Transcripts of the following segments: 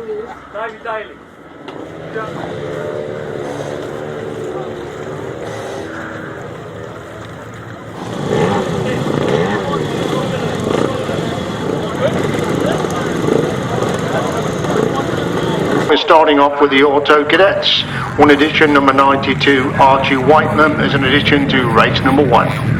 Daily. We're starting off with the Auto Cadets. One edition number 92, Archie Whiteman, as an addition to race number 1.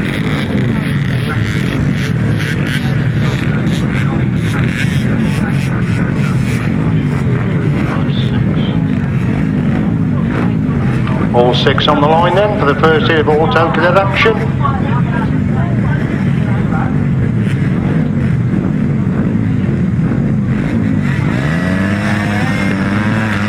All 6 on the line then for the first hit of Auto Cadet action.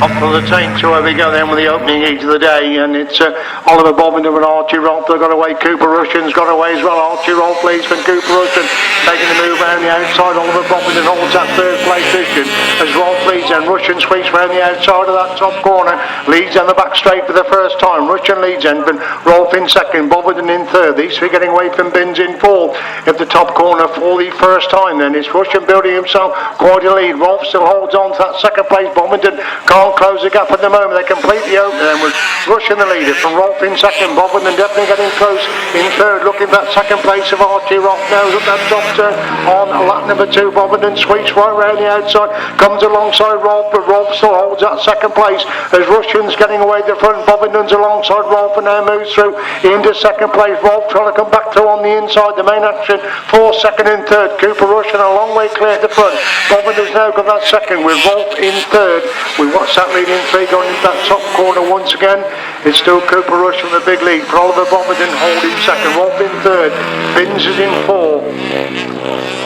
Up for the taint, so here we go then with the opening heat of the day, and it's Oliver Bovington and Archie Rolph. They've got away. Cooper Rushen's got away as well. Archie Rolph leads from Cooper Rushen, taking the move around the outside. Oliver Bovington holds that third place position as Rolph leads, and Rushen sweeps around the outside of that top corner, leads down the back straight for the first time. Rushen leads then, but Rolph in second, Bovington in third. These 3 getting away from Bins in fourth at the top corner for the first time. Then it's Rushen building himself quite a lead. Rolph still holds on to that second place. Bovington can't close the gap at the moment. They completely open then with Rushen the leader from Rolph in second. Bovington definitely getting close in third, looking for that second place of Archie. Rolph knows up that top turn on lap number 2. Bovington sweeps right round the outside, comes alongside Rolph, but Rolph still holds that second place as Rushen's getting away the front. Bovington's alongside Rolph and now moves through into second place. Rolph trying to come back through on the inside. The main action for second and third. Cooper Rushen a long way clear at the front. Bovington's now got that second with Rolph in third. We watch that leading 3 going into that top corner once again. It's still Cooper Rushen with the big lead. For Oliver Bovington holding second. Rolph in third. Bins is in 4.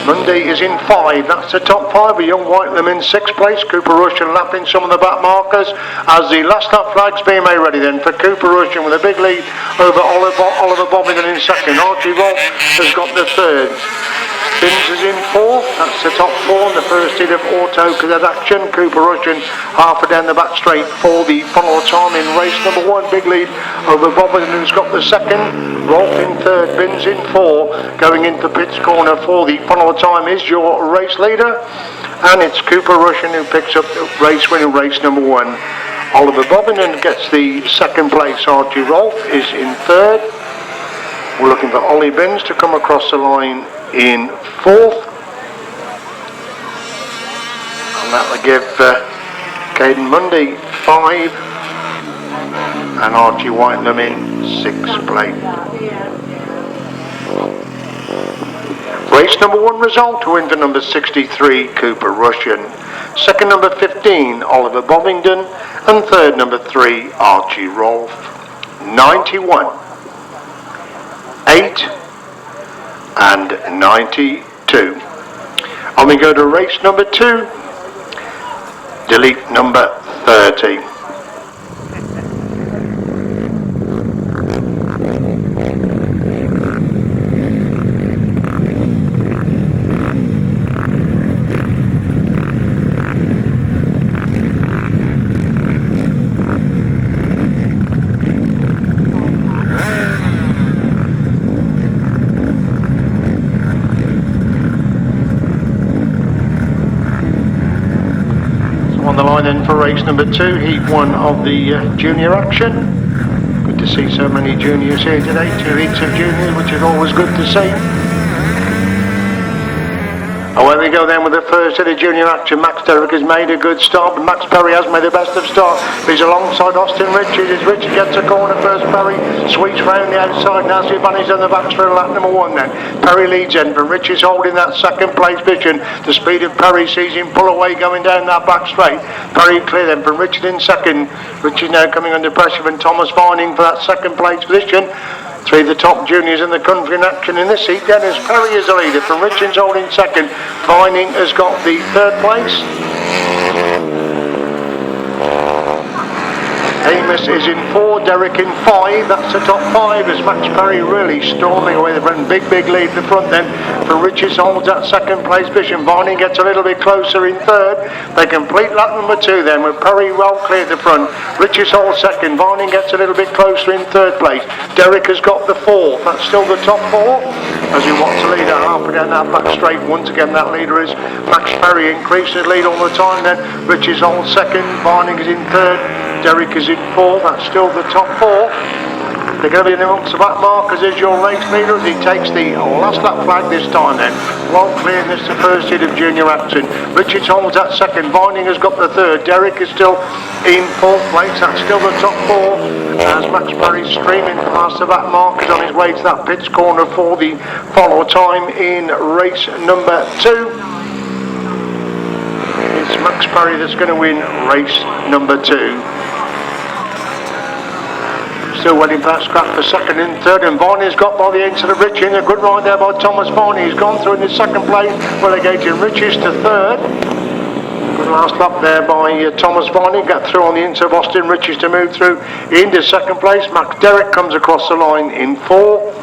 Monday is in 5. That's the top 5. A young Whitelam in 6th place. Cooper Rushen lapping some of the back markers as the last lap flags being made ready then for Cooper Rushen with a big lead over Oliver Bovington in second. Archie Rolph has got the third. Bins is in 4. That's the top 4 in the first hit of Auto Cadet action. Cooper Rushen half a down the back straight for the final time in race number 1. Big lead over Bovington, who's got the second. Rolph in third. Bins in 4. Going into pits corner for the final time is your race leader, and it's Cooper Rushen who picks up the race winning race number 1. Oliver Bovington gets the second place. Archie Rolph is in third. We're looking for Ollie Bins to come across the line in 4th, and that will give Caden Mundy 5 and Archie Whitelam in 6th place. Race number 1 result: to win for number 63 Cooper Rushen, second number 15 Oliver Bovington, and third number 3 Archie Rolph. 91, 8 and 92. And we go to race number 2, delete number 30. On the line then for race number 2, heat 1 of the junior action. Good to see so many juniors here today. 2 heats of juniors, which is always good to see. Away we go then with the first hit of junior action. Max Derrick has made a good start, but Max Perry has made the best of start. He's alongside Austin Richards. As Richard gets a corner first, Perry sweeps round the outside. Now the advantage on the back straight lap number 1 then. Perry leads in, but Richards holding that second place position. The speed of Perry sees him pull away going down that back straight. Perry clear then from Richard in second. Richard now coming under pressure from Thomas Vining for that second place position. 3 of the top juniors in the country in action in this heat. Dennis Perry is the leader from Richards holding second. Vining has got the third place. Amos is in 4, Derrick in 5. That's the top 5 as Max Perry really storming away the front. Big lead in the front then for Richards holds that second place position. Vining gets a little bit closer in third. They complete lap number 2 then with Perry well clear the front. Richards holds second. Vining gets a little bit closer in third place. Derrick has got the 4th. That's still the top 4. as we watch the leader half again that back straight. Once again that leader is Max Derrick, increasing his lead all the time then. Richie's on second, Vining is in third, Derrick is in fourth. That's still the top four. They're going to be in amongst the back markers as your race leader as he takes the last lap flag this time then. Well clear in this the first heat of junior action. Richards holds that second, Vining has got the third, Derrick is still in fourth place. That's still the top four as Max Derrick streaming past the back markers on his way to that pits corner for the follow time in race number 2. It's Max Derrick that's going to win race number 2. Still waiting for that scrap for second and third, and Varney's got by the inside of Richie. A good ride there by Thomas Varney. He's gone through in his second place, relegating Richie's to third. Good last lap there by Thomas Varney. Got through on the inside of Austin Richie's to move through into second place. Max Derrick comes across the line in 4.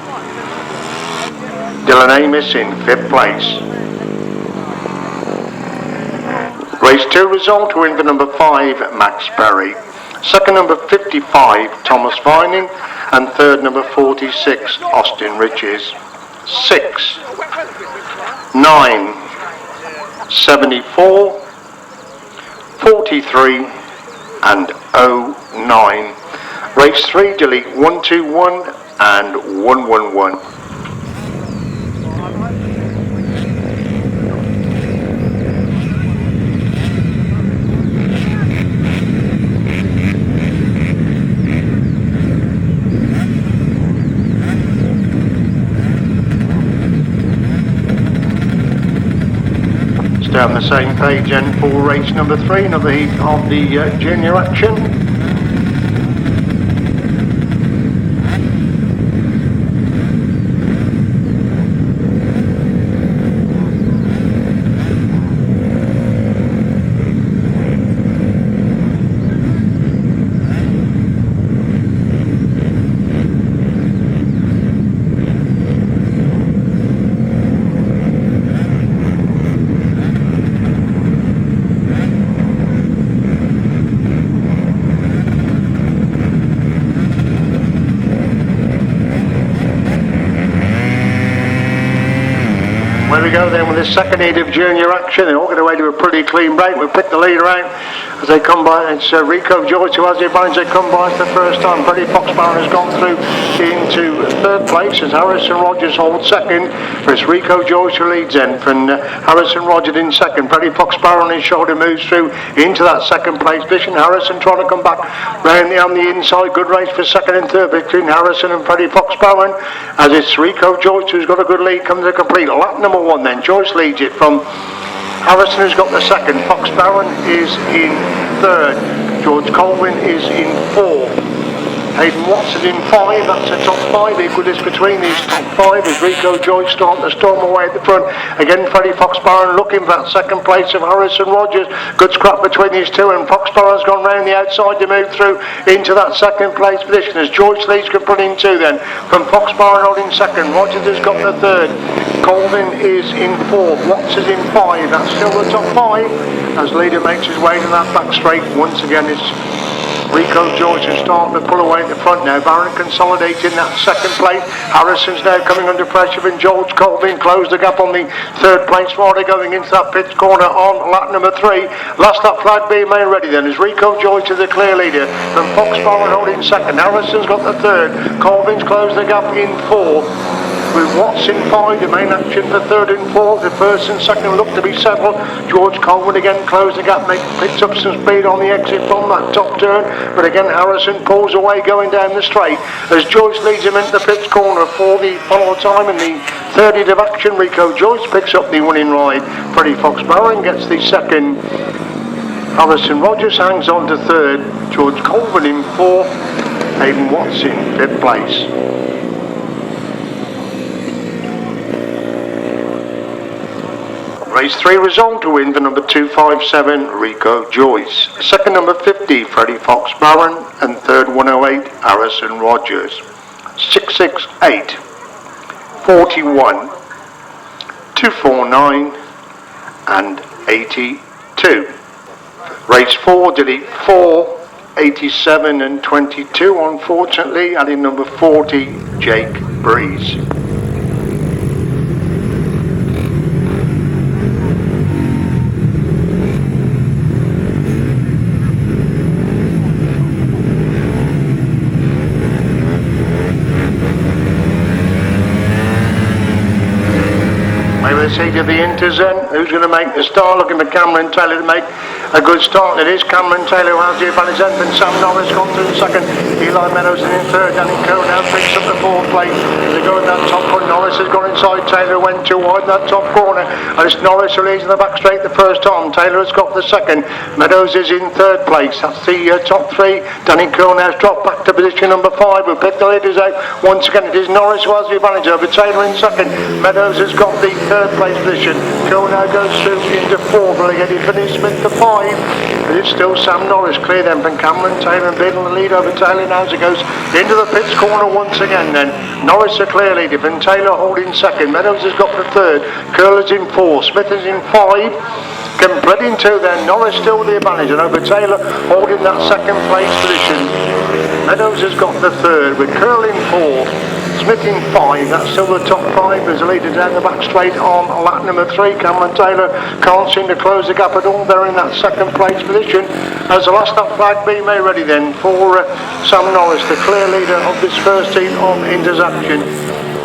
Dylan Amos in 5th place. Race 2 result, win for number 5, Max Derrick. Second number 55, Thomas Vining, and third number 46, Austin Riches. 6, 9, 74, 43, and 09. Race 3, delete 121 and 111. On the same page and for race number 3, another heat of the junior action. There we go then with the second heat of junior action. They all get away to a pretty clean break. We'll pick the leader out as they come by. It's Rico Joyce who has the advantage. They come by for the first time. Freddie Fox-Barron has gone through into third place as Harrison Rogers holds second. It's Rico Joyce who leads then from Harrison Rogers in second. Freddie Fox-Barron on his shoulder moves through into that second place position. Harrison trying to come back round on the inside. Good race for second and third between Harrison and Freddie Fox-Barron as it's Rico Joyce who's got a good lead. Comes to complete lap number 1 then. Joyce leads it from Harrison who's got the second. Fox-Barron is in third. George Colvin is in 4. Hayden Watson in 5, that's the top 5. Equal between these top 5 as Rico Joyce starting to storm away at the front. Again, Freddie Fox-Barron looking for that second place of Harrison Rogers. Good scrap between these two, and Fox-Barron's gone round the outside to move through into that second place position as Joyce leads complete in 2 then. From Fox-Barron holding second, Rogers has got the third. Colvin is in 4, Watts is in 5, that's still the top 5 as leader makes his way to that back straight. Once again it's Rico Joyce is starting to pull away at the front now. Barron consolidating that second place. Harrison's now coming under pressure and George Colvin closed the gap on the third place rider going into that pit corner on lap number 3. Last lap flag being made ready then as Rico Joyce is the clear leader. From Fox-Barron holding second. Harrison's got the third. Colvin's closed the gap in 4. With Watts in 5, the main action for third and fourth. The first and second look to be settled. George Colvin again closed the gap, picks up some speed on the exit from that top turn. But again, Harrison pulls away going down the straight as Joyce leads him into the pits corner for the follow time in the third heat of action. Rico Joyce picks up the winning ride. Freddie Fox-Barron gets the second. Harrison Rogers hangs on to third. George Colvin in 4th. Hayden Watts in 5th place. Race 3 result to win for number 257, Rico Joyce. Second number 50, Freddie Fox-Barron, and third 108, Harrison Rogers. 668, 41, 249, and 82. Race 4, delete 4, 87 and 22, unfortunately, adding number 40, Jake Breeze. this heat of the Inters then. Who's going to make the start? Looking for Cameron Taylor to make a good start. It is Cameron Taylor who has the advantage then. Sam Norris gone through the second. Eli Meadows in third. Danny Coe now picks up the fourth place. As they go in that top corner, Norris has gone inside. Taylor went too wide in that top corner. And it's Norris who leads in the back straight the first time. Taylor has got the second. Meadows is in third place. That's the top three. Danny Coe now has dropped back to position number 5. We'll pick the leaders out once again. It is Norris who has the advantage over Taylor in second. Meadows has got the third place position. Coe now goes through into 4th. Will he get it finished Smith to 5? But it's still Sam Norris clear then from Cameron Taylor and building the lead over Taylor now as it goes into the pits corner once again then. Norris a clear leader from Taylor holding second. Meadows has got the third. Curl is in 4. Smith is in 5. Completing 2 then. Norris still with the advantage and over Taylor holding that second place position. Meadows has got the third with Curl in 4. Smith in 5, that's still the top 5 as the leader down the back straight on lap number 3. Cameron Taylor can't seem to close the gap at all. They're in that second place position as the last lap flag being made ready then for Sam Norris, the clear leader of this first team of Inters action.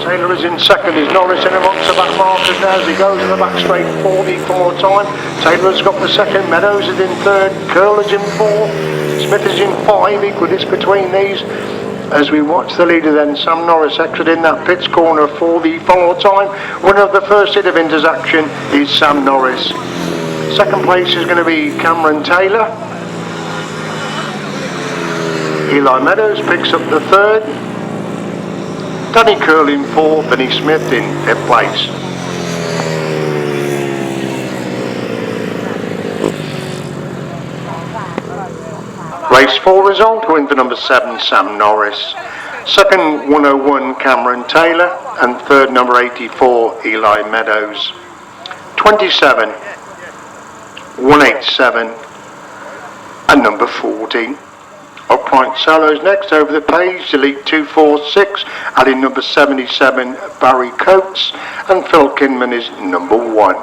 Taylor is in second, is Norris in amongst the back markers now as he goes in the back straight for the 4th time. Taylor's got the second, Meadows is in third, Curl is in 4, Smith is in 5, equal this between these. As we watch the leader then, Sam Norris exiting that pits corner for the 4th time. Winner of the first hit of Inters action is Sam Norris. Second place is going to be Cameron Taylor. Eli Meadows picks up the 3rd. Danny Curl in 4th, Benny Smith in 5th place. Race 4 result, win for number 7 Sam Norris, second 101 Cameron Taylor and third number 84 Eli Meadows. 27, 187 and number 14. Upright Solos next over the page, delete 246, adding number 77 Barry Coates and Phil Kinman is number 1.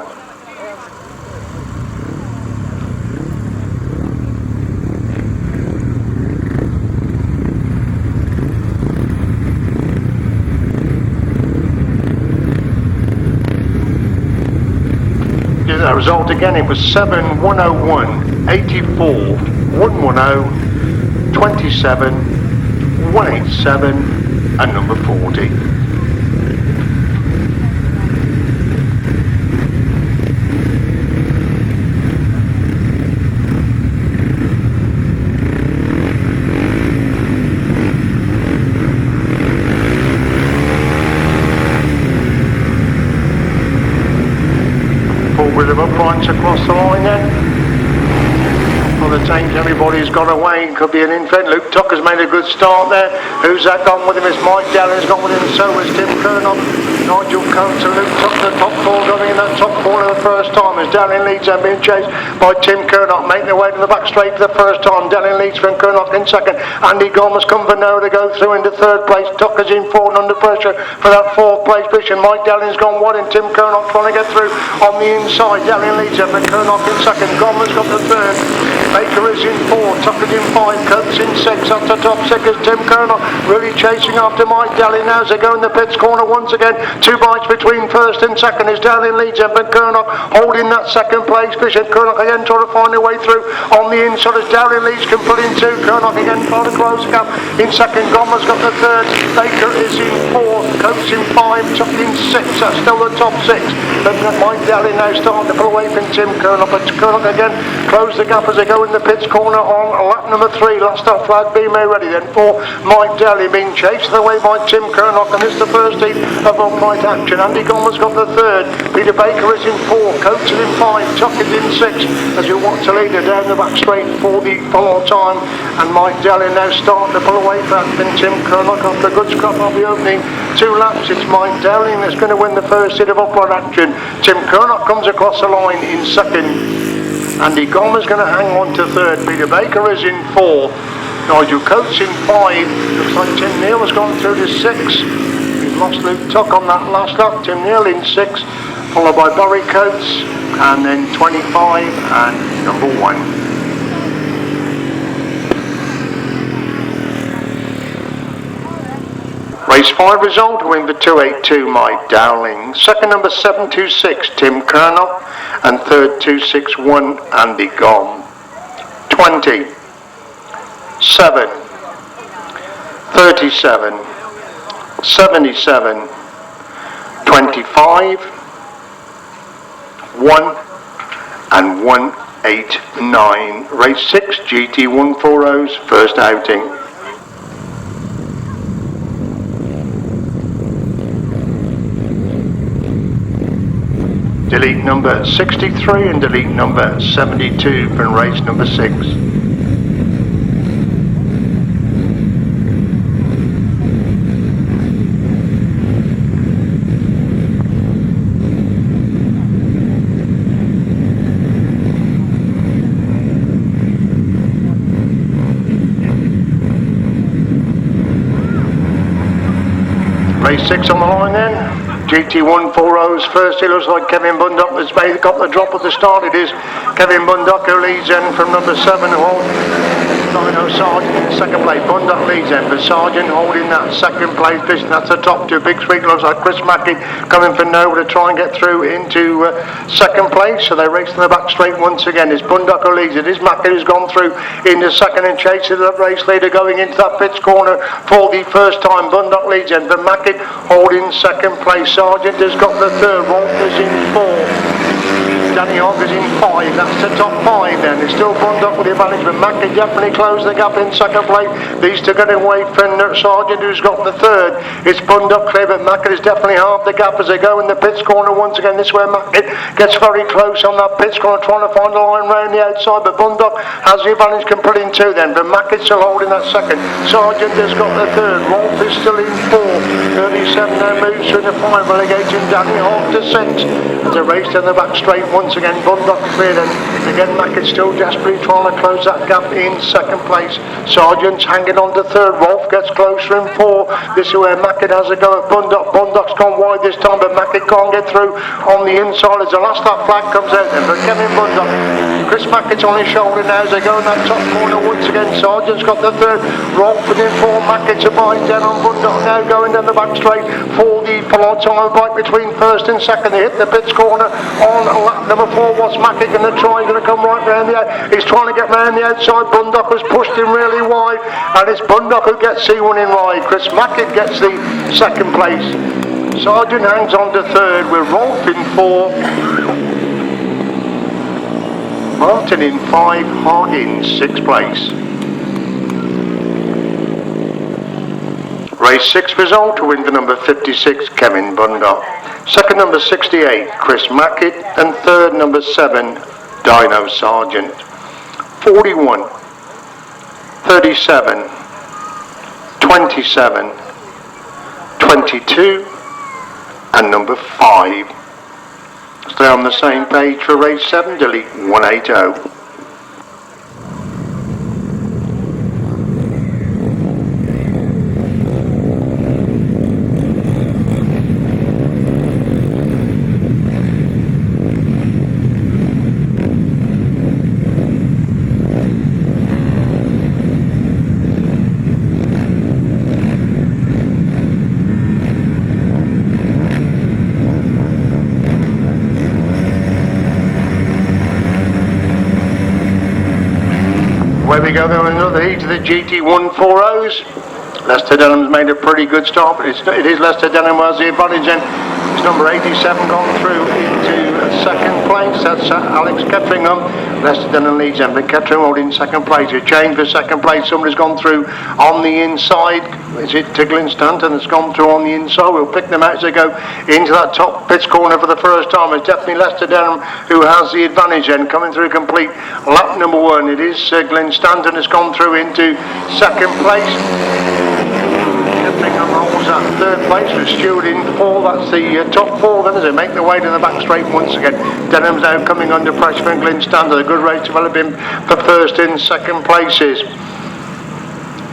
That result again, it was 7, 101, 84, 110, 27, 187 and number 40. With them uprights across the line then. For the change, everybody's got away. It could be an infant. Luke Tucker's made a good start there. Who's that gone with him? It's Mike Dallon's gone with him. So has Tim Kernock. Nigel Coates and Luke Tucker, the top 4 going in that top corner the first time as Dallin leads and being chased by Tim Kernock, making their way to the back straight for the first time. Dallin leads from Kernock in second. Andy Gomez come for now to go through into third place. Tucker's in 4th under pressure for that 4th place position. Mike Dallin's gone wide and Tim Kernock trying to get through on the inside. Dallin leads him, but Kernock in second. Gomez got the third. Baker is in 4, Tucker's in 5, Coates in 6. Up to top 6 is Tim Kernock really chasing after Mike Dallin now as they go in the pits corner once again. 2 bites between first and second is Dallin leads him, but Kernock holding that second place position. Kernock again trying to find a way through on the inside as Dallin leads can pull in 2. Kernock again trying to close the gap in second. Gomez got the third. Baker is in 4th, Coates in 5, Tucker in 6. That's still the top 6. But Mike Dallin now starting to pull away from Tim Kernock, but Kernock again close the gap as they go in the pits corner on lap number 3. Last stop flag being made ready then for Mike Dallin, being chased away by Tim Kernock, and it's the first heat of upright action. Andy Gomez got the third. Peter Baker is in 4, Coates is in 5, Tucker's in 6 as you watch the leader down the back straight for the follow time, and Mike Dallin now starting to pull away from Tim Kernock after a good scrap of the opening 2 laps. It's Mike Dallin that's going to win the first hit of upright action. Tim Kernock comes across the line in second. Andy Gomez going to hang on to third. Peter Baker is in 4. Nigel Coates in 5. Looks like Tim Neal has gone through to 6. We've lost Luke Tuck on that last lap. Tim Neal in 6, followed by Barry Coates, and then 25 and number 1. Race 5 result, win for 282 Mike Dowling. Second number 726 Tim Colonel, and third 261 Andy Gom. 20, 7, 37, 77, 25, 1 and 189. Race 6 GT140's first outing. Delete number 63 and delete number 72 from race number 6. Race 6 on the line then. GT140's first. It looks like Kevin Bundock has got the drop at the start. It is Kevin Bundock who leads in from number 7, Dino Sargent in second place. Bundock leads in, but Sargent holding that second place position. That's the top two. Big Sweet looks like Chris Mackey coming from nowhere to try and get through into second place. So they race to the back straight once again. It's Bundock who leads. It is Mackey who's gone through into second and chases the race leader going into that pits corner for the first time. Bundock leads in, but Mackey holding second place. Sargent has got the third. Rolph is in 4. Danny Hogg is in 5. That's the top 5 then. It's still Bundock with the advantage, but Mackey definitely closed the gap in second place. These two getting away from Sargent who's got the third. It's Bundock clear, but Mackey is definitely half the gap as they go in the pits corner once again. This is where Mackey gets very close on that pits corner trying to find the line round the outside, but Bundock has the advantage, can put in 2 then, but Mackey's still holding that second. Sargent has got the third. Rolph is still in 4. 37 now moves through the 5, relegating Danny Hogg to 6. As they race down the back straight once again. Bundock cleared, and again Mackey still desperately trying to close that gap in second place. Sargent's hanging on to third. Rolph gets closer in 4. This is where Mackey has a go at Bundock. Bundock's gone wide this time, but Mackey can't get through on the inside as the last that flag comes out then. But Kevin Bundock, Chris Mackey's on his shoulder now as they go in that top corner once again. Sargent's got the third. Rolph in 4. Mackey to bind down on Bundock now going down the back straight for the full time bike between first and second. They hit the pits corner on lap number 4. What's Mackey going to try? He's going to come right round the outside. He's trying to get round the outside. Bundock has pushed him really wide, and it's Bundock who gets C1 in wide. Chris Mackey gets the second place. Sargent hangs on to third with Rolph in 4. Martin in 5. Hogg in 6th place. Race 6 result, to win for number 56 Kevin Bundock. Second number 68 Chris Mackey, and third number 7 Dino Sargent. 41, 37, 27, 22 and number 5. Stay on the same page for race 7, delete 180. Away we go then on another heat of the GT140's. Lester Denham's made a pretty good start, but it is Lester Denham who has the advantage, and it's number 87 gone through into second place. That's Alex Ketteringham. Lester Denham leads them, but Ketteringham holding second place. A change for second place. Somebody's gone through on the inside. Is it Glyn Stanton that's gone through on the inside? We'll pick them out as they go into that top pits corner for the first time. It's definitely Lester Denham who has the advantage then, coming through complete lap number 1. It is Glyn Stanton has gone through into second place. Ketteringham holds that third place with Stewart in 4. That's the top 4 then as they make their way to the back straight once again. Denham's now coming under pressure from Glyn Stanton. A good race developing for first and second places.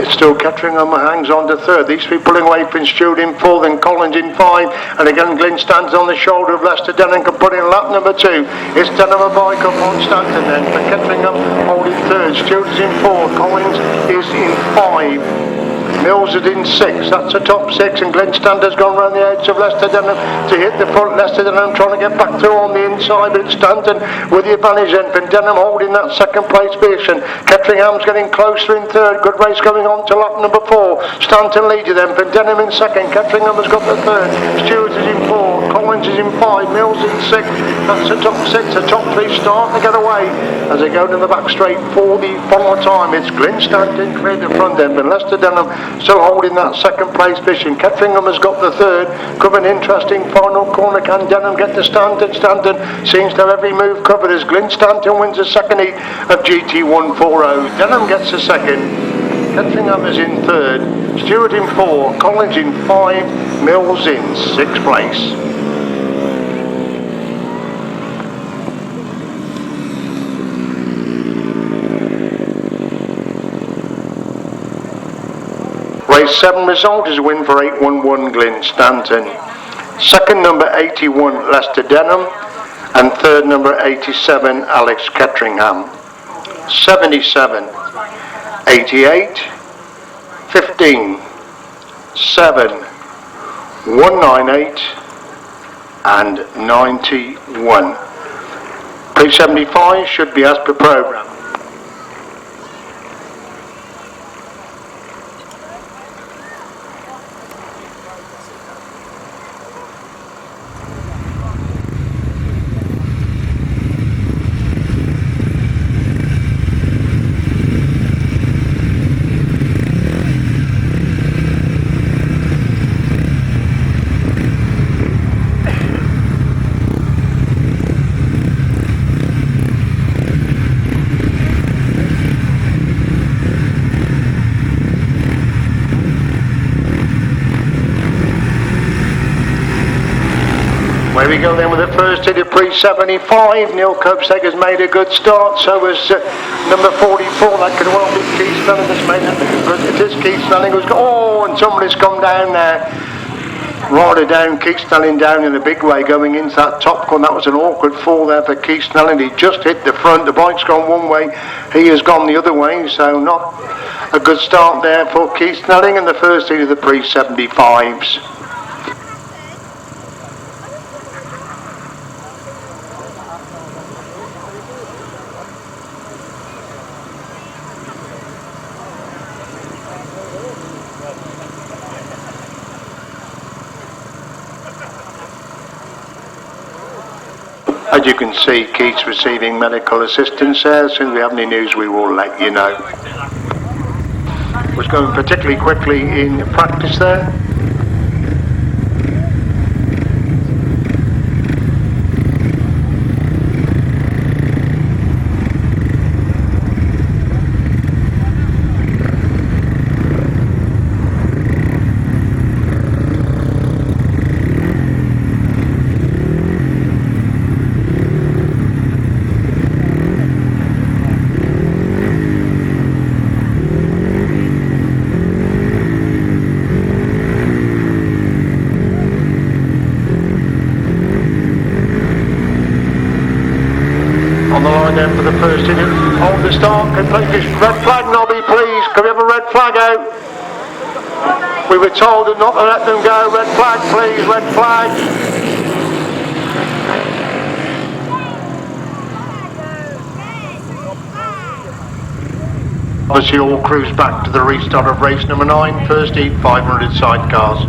It's still Ketteringham hangs on to third. These three pulling away from Stewart in 4, then Collins in 5, and again Glyn stands on the shoulder of Lester Denham, can put in lap number 2. It's Denham a bike up on Stanton then, but Ketteringham holding third. Stewart is in 4, Collins is in 5. Mills is in 6, that's the top 6, and Glen Stanton's gone round the edge of Leicester Denham to hit the front. Leicester Denham trying to get back through on the inside, but it's Stanton with the advantage then. Denham holding that second place position. Kettringham's getting closer in third. Good race going on to lap number 4. Stanton leads you then, Denham in second. Kettringham has got the third. Stewart is in 4. Collins is in 5. Mills in 6. That's the top 6. The top 3 starting to get away as they go to the back straight for the final time. It's Glen Stanton cleared the front end, but Leicester Denham still holding that second place position. Kettringham has got the third. Could be an interesting final corner. Can Denham get to Stanton? Stanton seems to have every move covered as Glen Stanton wins the second heat of GT140. Denham gets the second. Kettringham is in third. Stewart in 4. Collins in 5. Mills in 6th place. Race 7 result is a win for 811 Glen Stanton. Second number 81 Leicester Denham, and third number 87 Alex Kettringham. 77, 88, 15, 7, 198 and 91. Pre-75 should be as per programme. Here we go then with the first hit of pre-75. Neil Copseg has made a good start, so has number 44. That could well be Keith Snelling that's made it, but it is Keith Snelling who's got, oh, and somebody's come down there. Rider down, Keith Snelling down in a big way going into that top corner. That was an awkward fall there for Keith Snelling. He just hit the front, the bike's gone one way, he has gone the other way, so not a good start there for Keith Snelling in the first hit of the pre-75s. As you can see, Keith's receiving medical assistance there. As soon as we have any news, we will let you know. Was going particularly quickly in practice there. For the first inning, hold the start, can take this red flag, Nobby, please. Can we have a red flag out? We were told not to let them go. Red flag, please, red flag. Obviously, all crews back to the restart of race number 9, first heat, 500 sidecars.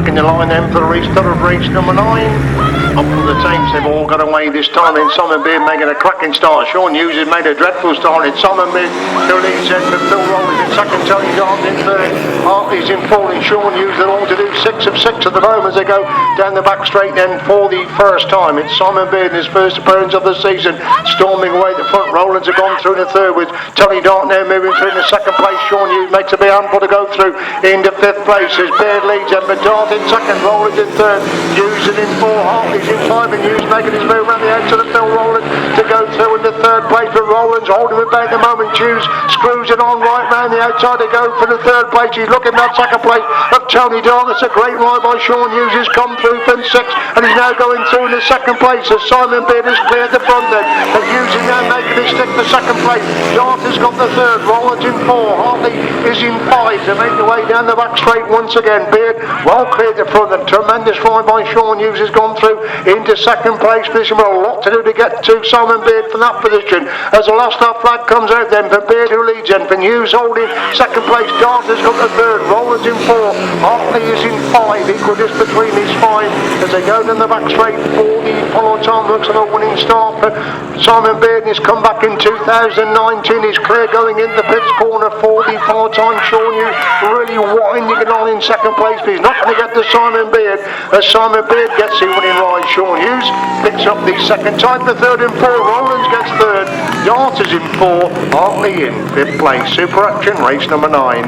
The line then for the restart of race number 9. Up from the tames, they've all got away this time. In Simon Beard making a cracking start. Sean Hughes has made a dreadful start. It's Simon Beard who leads in, but Phil Rowland in second, Tony Darden in third. Hartley's in fourth, and Sean Hughes, they're all to do 6 of 6 at the moment as they go down the back straight then for the first time. It's Simon Beard in his first appearance of the season, storming away at the front. Rowlands have gone through in the third with Tony Darden now moving through in the second place. Sean Hughes makes a big handful to go through into 5th place as Beard leads and Darden in second, Rowlands in third, Hughes in 4, Hartley's in 5, and Hughes making his move around the outside of Phil Rowland to go through into 3rd place, but Rowland's holding it back at the moment. Hughes screws it on right round the outside to go for the 3rd place. He's looking at that 2nd place of Tony Darden. It's a great ride by Sean Hughes. He's come through from 6th and he's now going through in the 2nd place as Simon Beard has cleared the front then. And Hughes is now making his stick for 2nd place. Darden's got the 3rd, Rowland's in 4, Hartley is in 5 to make the way down the back straight once again. Beard well cleared the front and tremendous ride by Sean Hughes has gone through into 2nd place position, but a lot to do to get to Simon Beard from that position as the last stop flag comes out then for Beard who leads in, for Hughes holding 2nd place. Darden's got the 3rd, Rowland's in 4, Hartley is in 5, equal just between these 5 as they go down the back straight for the follow time. Looks like a winning start for Simon Beard in his comeback in 2019. He's clear going in the pits corner for the follow time. Sean Hughes really winding it on in 2nd place, but he's not going to get to Simon Beard as Simon Beard gets the winning ride. Sean Hughes picks up the 2nd time for 3rd and 4, Rowlands gets 3rd, Darter's in 4, Hartley in 5th place. Super Action race number 9.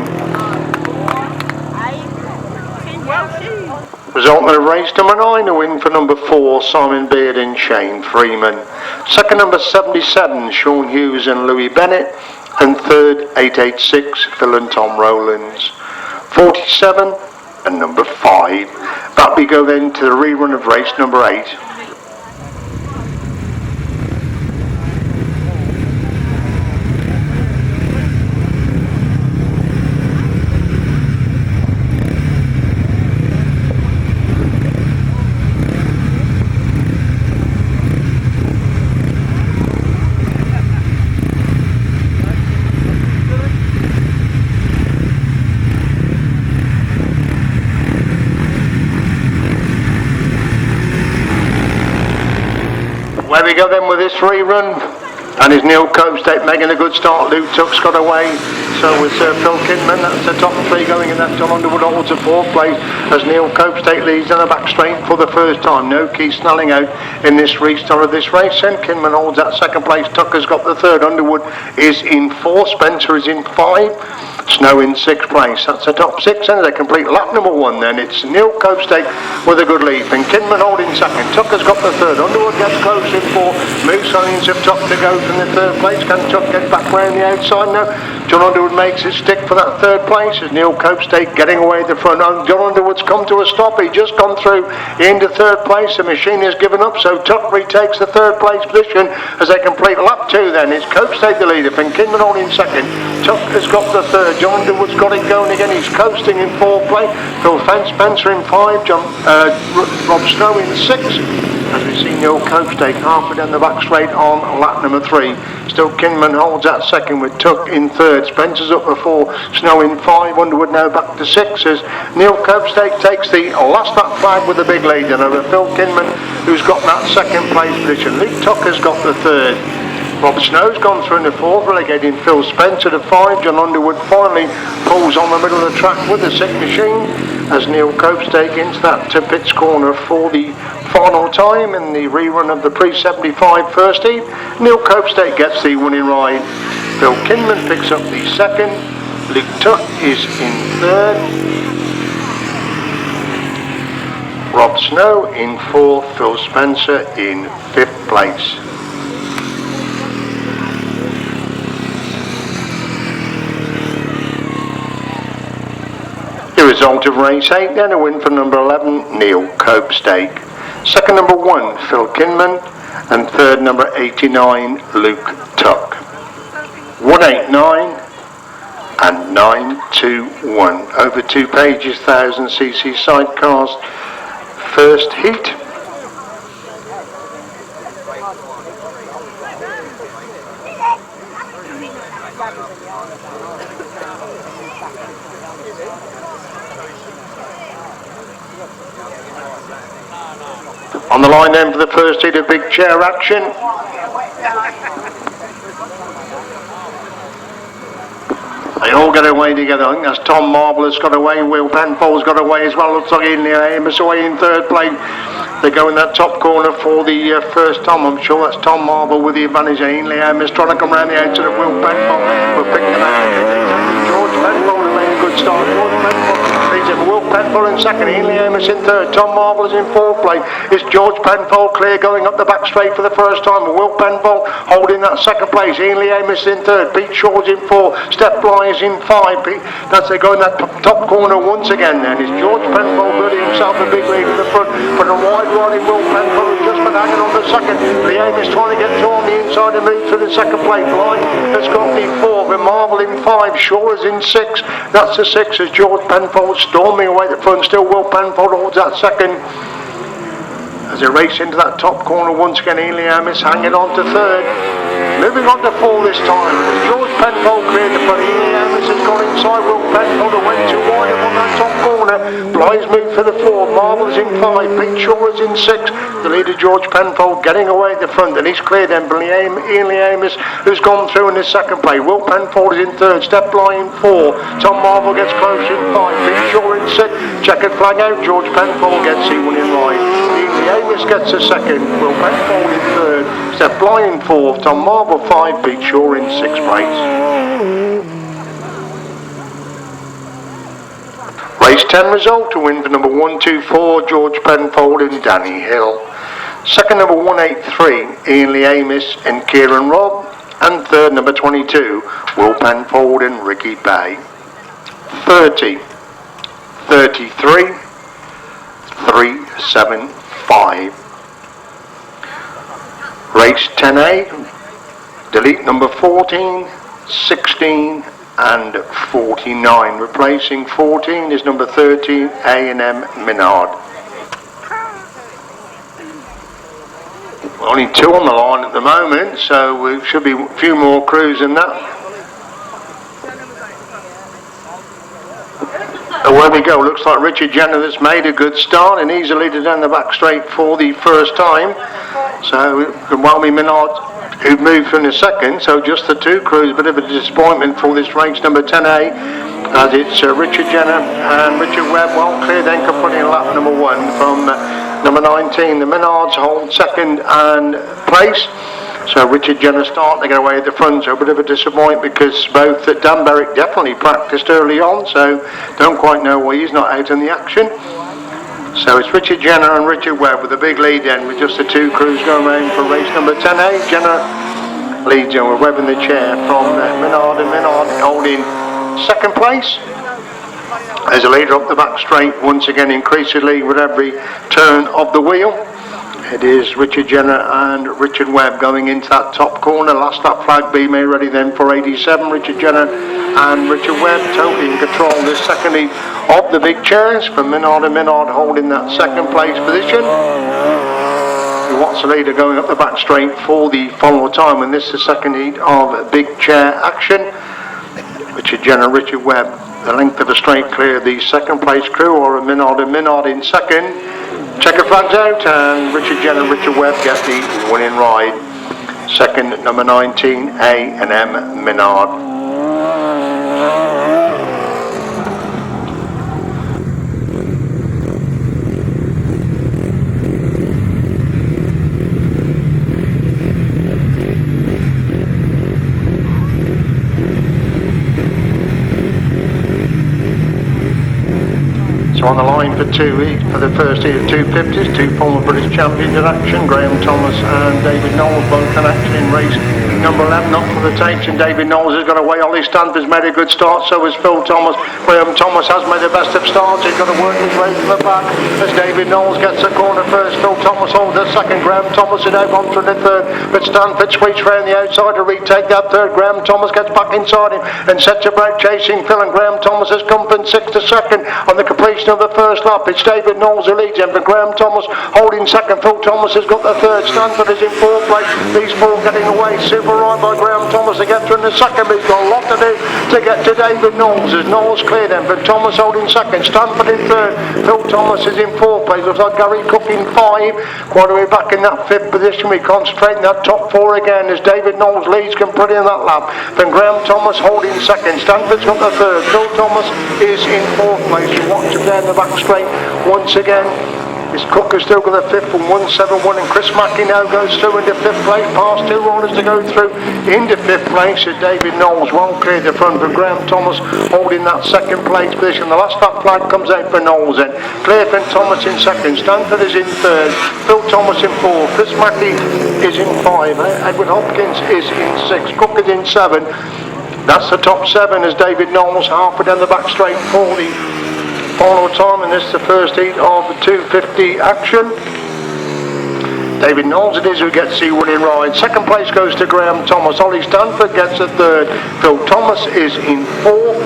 Result of race number 9, a win for number 4, Simon Beard and Shane Freeman. Second, number 77, Sean Hughes and Louis Bennett. And third, 886, Phil and Tom Rowlands. 47 and number 5. That we go then to the rerun of race number 8. Where we go then with this rerun, and is Neil Copestake making a good start. Luke Tuck's got away, so with Phil Kinman, that's the top 3 going in. That Jon Underwood holds to 4th place as Neil Copestake leads down the back straight for the first time. No key snelling out in this restart of this race, and Kinman holds that 2nd place. Tucker's got the 3rd, Underwood is in 4, Spencer is in 5, Snow in 6th place. That's the top 6, and a complete lap number 1 then. It's Neil Copestake with a good lead, and Kinman holding 2nd. Tucker's got the 3rd, Underwood gets close in 4, moves on into Tuck to go from the 3rd place. Can Tuck get back round the outside now? Jon Underwood makes his stick for that 3rd place as Neil Copestake getting away at the front. Jon Underwood's come to a stop, he's just gone through into 3rd place. The machine has given up, so Tuck retakes the 3rd place position as they complete lap 2 then. It's Copestake the leader, and Kinman holding 2nd. Tuck has got the 3rd, Jon Underwood's got it going again, he's coasting in 4th place. Phil Spencer in 5, Rob Snow in 6, as we see Neil Copestake halfway down the back straight on lap number 3. Still Kinman holds that 2nd with Tuck in 3rd, Spencer's up for 4, Snow in 5, Underwood now back to 6 as Neil Copestake takes the last lap flag with a big lead and over Phil Kinman, who's got that 2nd place position. Luke Tucker's got the 3rd. Rob Snow's gone through in the 4th, relegating Phil Spencer to 5. Jon Underwood finally pulls on the middle of the track with the 6th machine as Neil Copestake into that pits corner for the final time in the rerun of the pre-75 first heat. Neil Copestake gets the winning ride. Phil Kinman picks up the 2nd. Luke Tuck is in 3rd. Rob Snow in 4th. Phil Spencer in 5th place. The result of race 8 then, a win for number 11, Neil Copestake. Second, number 1, Phil Kinman, and third, number 89, Luke Tuck. 189 and 921. Over 2 pages, 1000cc sidecars. First heat. On On the line then for the first heat of big chair action. They all get away together. I think that's Tom Marvel has got away. Will Penfold's got away as well. Looks like Amos away in third place. They go in that top corner for the first time. I'm sure that's Tom Marvel with the advantage. Amos trying to come around the outside of Will Penfold. We'll pick them out. George Penfold has made a good start. George Penfold leads him. Will Penfold in second. Amos in third. Tom Marvel is in fourth place. It's George Penfold clear going up the back straight for the first time. Will Penfold holding that second place. Amos in third. Pete Shaw's in fourth. Step Bly is in five. That's they go in that top corner once again then. It's George Penfold building himself a big lead in the front. But a wide riding Will Penfold has just been hanging on the second. Amos trying to get to on the inside and move to the second place. Bly has got the fourth. And Marvel in five. Shaw is in six. That's the six as George Penfold storming away at the front. Still Will Penfold holds that second. As they race into that top corner once again, Amos hanging on to third. Moving on to four this time. As George Penfold cleared the front, Amos has gone inside. Will Penfold went too wide up on that top corner. Bly's moved for the four. Marvel's in five. Pete Shaw is in six. The leader George Penfold getting away at the front, and he's cleared then. Amos who's gone through in his second place. Will Penfold is in third. Step Bly in four. Tom Marvel gets close in five. Pete Shaw in six. Checkered flag out. George Penfold gets C1 in right. Amos gets a second. Will Penfold in third. Step Bly in fourth. Tom Marvel five. Pete Shaw in sixth place. Race 10 result. To win for number 124 George Penfold and Danny Hill. Second number 183 Ian Lee Amos and Kieran Robb. And third number 22 Will Penfold and Ricky Bay. 30, 33, 375. Race 10A, delete number 14, 16 and 49. Replacing 14 is number 13, A&M Minard. Only two on the line at the moment, so we should be a few more crews in that. Away we go. Looks like Richard Jenner has made a good start and he's a leader down the back straight for the first time. So while we Minard who moved from the second, so just the two crews, a bit of a disappointment for this race number 10A, as it's Richard Jenner and Richard Webb well clear then completing lap number one from number 19. The Minards hold second and place. So Richard Jenner starting to get away at the front, so a bit of a disappointment because both Dan Berwick definitely practiced early on, so don't quite know why he's not out in the action. So it's Richard Jenner and Richard Webb with a big lead then, with just the two crews going around for race number 10A. Jenner leads in with Webb in the chair from Minard, and Minard holding second place. As a leader up the back straight, once again increasingly with every turn of the wheel. It is Richard Jenner and Richard Webb going into that top corner. Last lap flag B made ready then for 87. Richard Jenner and Richard Webb totally in control this second heat of the big chairs from Minard, and Minard holding that second place position. What's the leader going up the back straight for the final time, and this is the second heat of big chair action. Richard Jenner, Richard Webb, the length of the straight clear the second place crew, or Minard and Minard in second. Checker flags out and Richard Jenner and Richard Webb get the winning ride. Second, number 19, A&M Minard. So on the line for the first heat of 250s, two former British champions in action, Graham Thomas and David Knowles, both in action in race number 11, up for the tapes, and David Knowles has got away. Ollie Stanford's made a good start, so has Phil Thomas. Graham Thomas has made the best of starts, he's got to work his way to the back as David Knowles gets the corner first. Phil Thomas holds the second, Graham Thomas is out on to the third, but Stanford sweeps round the outside to retake that third. Graham Thomas gets back inside him and sets about chasing Phil, and Graham Thomas has come from sixth to second on the completion of the first lap. It's David Knowles who leads him, but Graham Thomas holding second. Phil Thomas has got the third. Stanford is in fourth place. These four getting away super for right by Graham Thomas to get through in the second, but he's got a lot to do to get to David Knowles. As Knowles clear then, but Thomas holding second, Stanford in third, Phil Thomas is in fourth place, looks like Gary Cook in five, quite a way back in that fifth position. We concentrate in that top four again as David Knowles leads completely in that lap. Then Graham Thomas holding second, Stanford's got the third, Phil Thomas is in fourth place. You watch him down the back straight once again. His Cook has still got the fifth from 171, and Chris Mackey now goes through into fifth place, past two riders to go through into fifth place as David Knowles well cleared the front, but Graham Thomas holding that second place position. The last lap flag comes out for Knowles then. Clear from Thomas in second, Stanford is in third, Phil Thomas in fourth, Chris Mackey is in five, Edward Hopkins is in six, Cook is in seven. That's the top seven as David Knowles halfway down the back straight for the final time, and this is the first heat of the 250 action. David Knowles it is who gets the winning ride. Second place goes to Graham Thomas. Ollie Stanford gets a third. Phil Thomas is in fourth.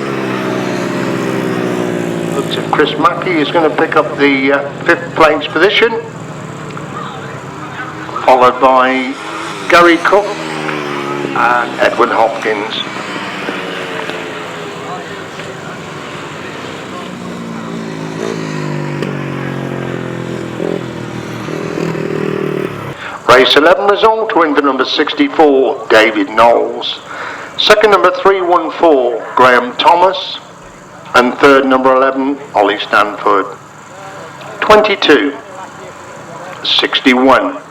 Looks at Chris Mackey is going to pick up the fifth place position, followed by Gary Cook and Edward Hopkins. Race 11 result, win for number 64, David Knowles. Second number 314, Graham Thomas. And third number 11, Ollie Stanford. 22, 61,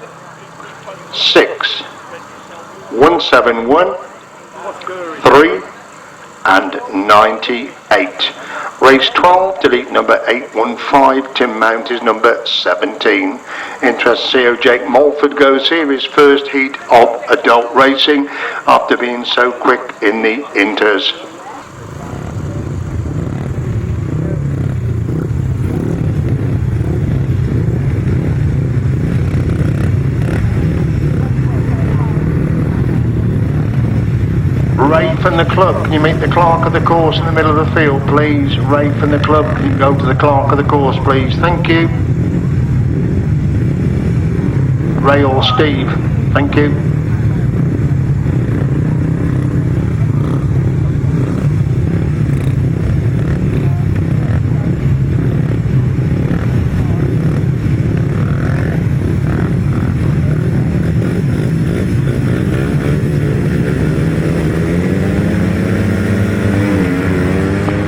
6, 171, 3 and 98. Race 12, delete number 815, Tim Mount is number 17. Interest CEO Jake Mulford goes here, his first heat of adult racing after being so quick in the inters. Ray from the club, can you meet the clerk of the course in the middle of the field, please? Ray from the club, can you go to the clerk of the course, please? Thank you. Ray or Steve, thank you.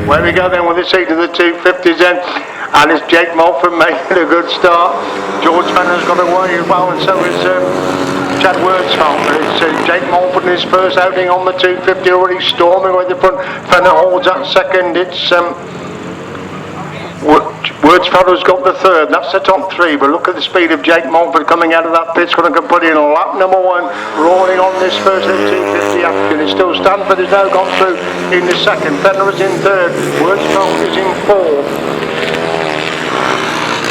Where we go then with this heat of the 250s then, and it's Jake Mulford making a good start. George Fenner's got away as well, and so is Chad Wordsfeld. It's Jake Mulford in his first outing on the 250, already storming away the front. Fenner holds that second. It's Wordsfeld has got the third. That's the top three, but look at the speed of Jake Mulford coming out of that pit. Going to put in lap number one, rolling on this first 250 action. It's still Stanford has now gone through in the second. Fenner is in third. Wordsfeld is in fourth.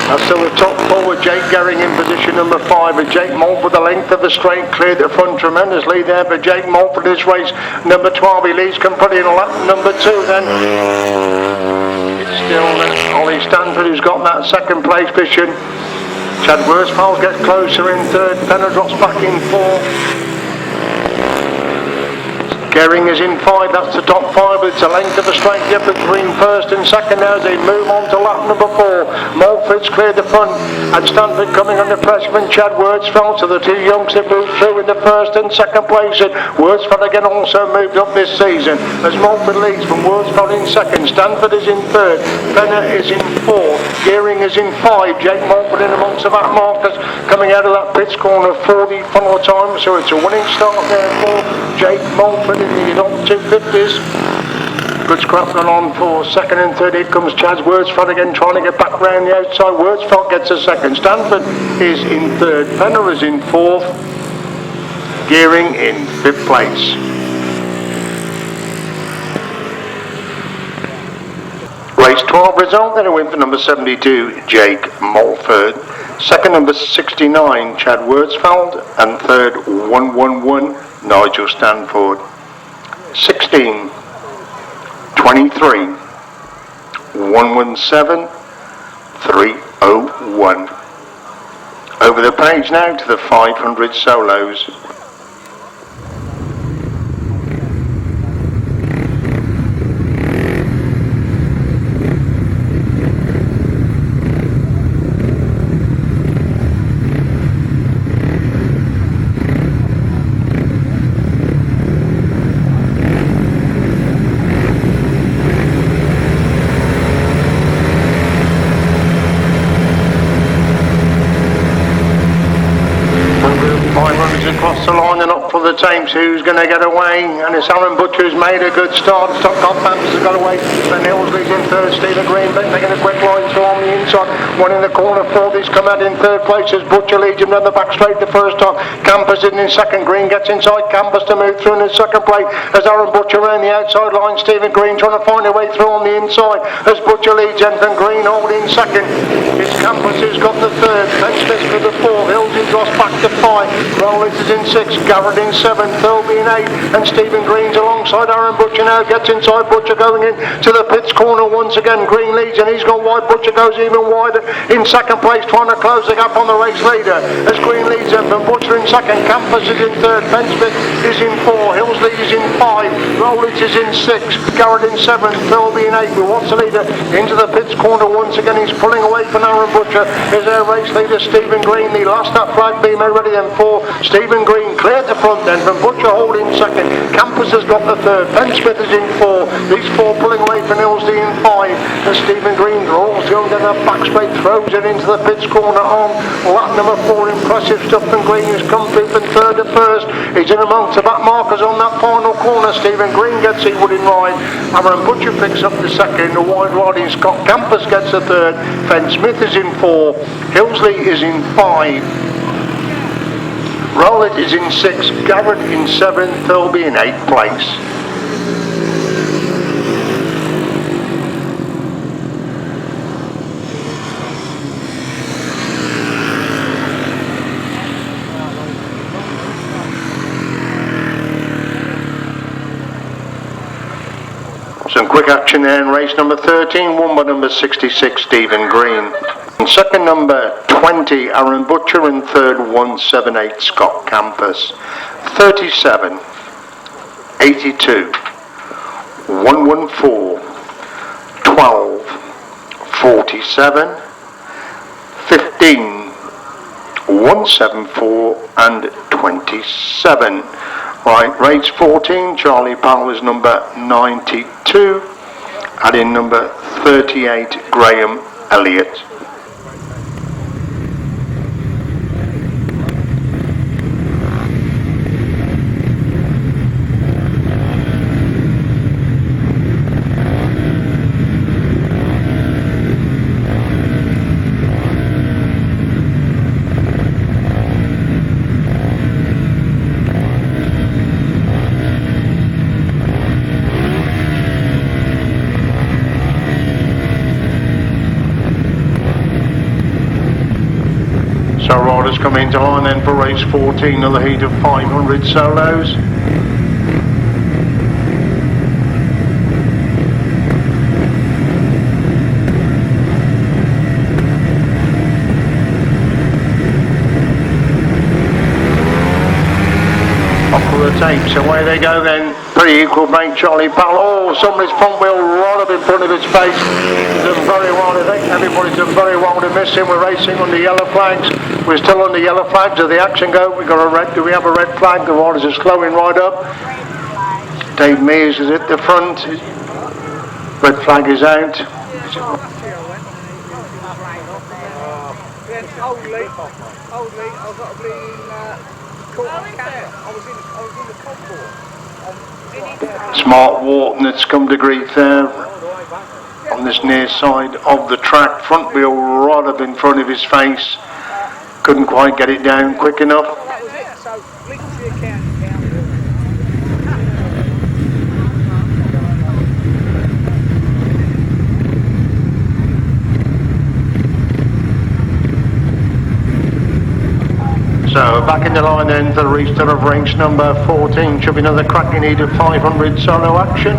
That's still the top forward, Jake Gehring in position number 5, and Jake Mulford the length of the straight cleared the front tremendously there, but Jake Mulford is race number 12, he leads completely in lap number 2 then. It's still Ollie Stanford who's got that second place position. Chad Worsfeld gets closer in third, Fenner drops back in 4. Gehring is in 5, that's the top 5, but it's a length of a straight gap between first and second now as they move on to lap number 4. Mulford's cleared the front, and Stanford coming under pressure from Chad Wordsfeld, so the two youngsters moved through in the first and second place, and Wordsfeld again also moved up this season, as Mulford leads from Wordsfeld in second, Stanford is in third, Fenner is in 4th, Gehring is in 5, Jake Mulford in amongst the back markers, coming out of that pits corner for the final time, so it's a winning start there for Jake Mulford in the 250s. Good scrap going on for second and third. Here comes Chaz Wordsfeld again trying to get back round the outside. Wordsfeld gets a second. Stanford is in third. Fenner is in 4th. Gehring in 5th place. Race 12 result, then a win for number 72, Jake Mulford. Second number 69, Chad Wordsfeld, and third 111, Nigel Stanford. 16, 23, 117, 301. Over the page now to the 500 solos. the tapes, who's going to get away? And it's Aaron Butcher who's made a good start. Stockton Panthers has got away. And Hillsley's in third. Stephen Green making a quick line through on the inside. One in the corner. Fordy's come out in third place as Butcher leads him down the back straight the first time. Campers in second. Green gets inside Campers to move through in the second place as Aaron Butcher around the outside line. Stephen Green trying to find a way through on the inside as Butcher leads Ethan Green holding second. It's Campus who's got the third. Ben Smith for the fourth. Hillsley drops back to 5. Rowlett is in 6. Garrett in 7. Thirlby in 8. And Stephen Green's alongside Aaron Butcher now. Gets inside Butcher going in to the pits corner once again. Green leads and he's gone wide. Butcher goes even wider in second place, trying to close the gap on the race leader as Green leads him. And Butcher in second. Campus is in third. Ben Smith is in 4. Hillsley is in 5. Rowlett is in 6. Garrett in 7. Thirlby in 8. We watch the leader into the pits corner once again. He's pulling away from Aaron Butcher. Is their race leader Stephen Green. He lost that flag beam already then 4. Stephen Green cleared the front end from Butcher holding second. Campus has got the third. Ben Smith is in 4. These 4 pulling away from Hillsley in 5. And Stephen Green draws going down the back straight, throws it into the pits corner on lap number 4. Impressive stuff. And Green has come through from third to first. He's in amongst the back markers on that final corner. Stephen Green gets Ewood in line. Aaron Butcher picks up the second. The wide riding Scott Campus gets the third. Ben Smith is in 4. Hillsley is in 5. Rowlett is in 6. Garrett in 7. Thirlby in 8th place. Some quick action there in race number 13, won by number 66, Stephen Green. In second, number 20, Aaron Butcher, and third, 178, Scott Campus. 37, 82, 114, 12, 47, 15, 174, and 27. Right, race 14, Charlie Powell is number 92, and in number 38, Graham Elliott. So riders come into line then for race 14 of the heat of 500 solos. The tapes, away they go then. Pretty equal break, Charlie Powell. Oh, somebody's front wheel right up in front of his face. He's done very well. I think everybody's done very well to miss him. We're racing on the yellow flags. We're still on the yellow flags. Does the action go? We've got a red. Do we have a red flag? The riders are slowing right up. Dave Mears is at the front. Red flag is out. Oldly, I've got to be caught on camera. I was in the concourse. Smart Walton that's come to grief there on this near side of the track. Front wheel right up in front of his face. Couldn't quite get it down quick enough. That was it. So link to the account. So back in the line then for the restart of race number 14. Should be another cracking heat of 500 solo action.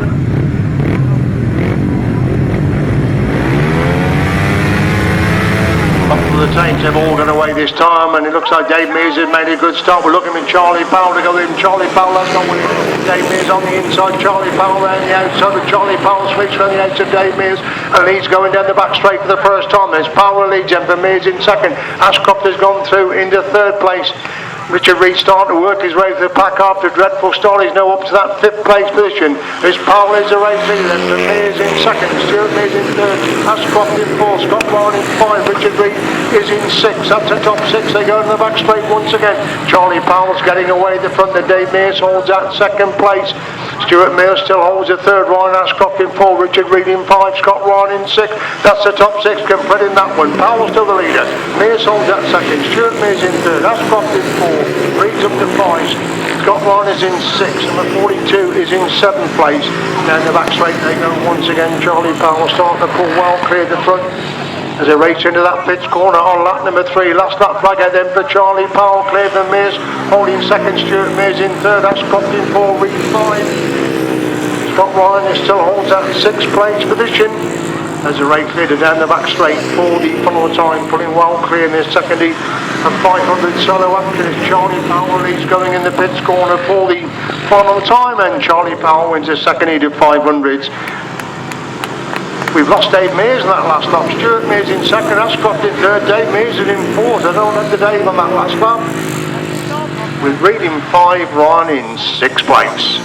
Up to the tapes, they've all gone away this time, and it looks like Dave Mears has made a good start. We're looking at Charlie Powell to go in. Charlie Powell, that's not winning. Dave Mears on the inside, Charlie Powell around the outside, but Charlie Powell switched from the outside of Dave Mears, and he's going down the back straight for the first time. There's Powell leads him for Mears in second. Ashcroft has gone through into third place. Richard Reed starting to work his way through the pack after a dreadful start. He's now up to that 5th place position. As Powell is the race leader, then Mears in 2nd, Stuart Mears in 3rd, Ashcroft in 4th, Scott Ryan in 5, Richard Reed is in 6th. That's the top 6. They go in the back straight once again. Charlie Powell's getting away the front. The Dave Mears holds that 2nd place. Stuart Mears still holds the 3rd. Ryan Ashcroft in 4, Richard Reed in 5, Scott Ryan in 6th. That's the top 6. Complete in that one. Powell still the leader. Mears holds that 2nd. Stuart Mears in 3rd. Ashcroft in 4. Reed's up to 5. Scott Ryan is in 6th. Number 42 is in 7th place. Down the back straight they go once again. Charlie Powell starting to pull well clear the front as they race into that pits corner on lap number 3. Last lap flag out then for Charlie Powell. Clear for Mears. Holding 2nd. Stuart Mears in 3rd. Ashcroft in 4. Reed 5. Scott Ryan still holds that 6th place position. As the race leader down the back straight for the follow time, pulling well clear in this second heat of 500 solo action as Charlie Powell is going in the pits corner for the final time, and Charlie Powell wins the second heat of 500s. We've lost Dave Mears in that last lap. Stuart Mears in 2nd, Ashcroft in 3rd, Dave Mears is in 4th. I don't have the Dave on that last lap. With Reed in 5, Ryan in 6th place.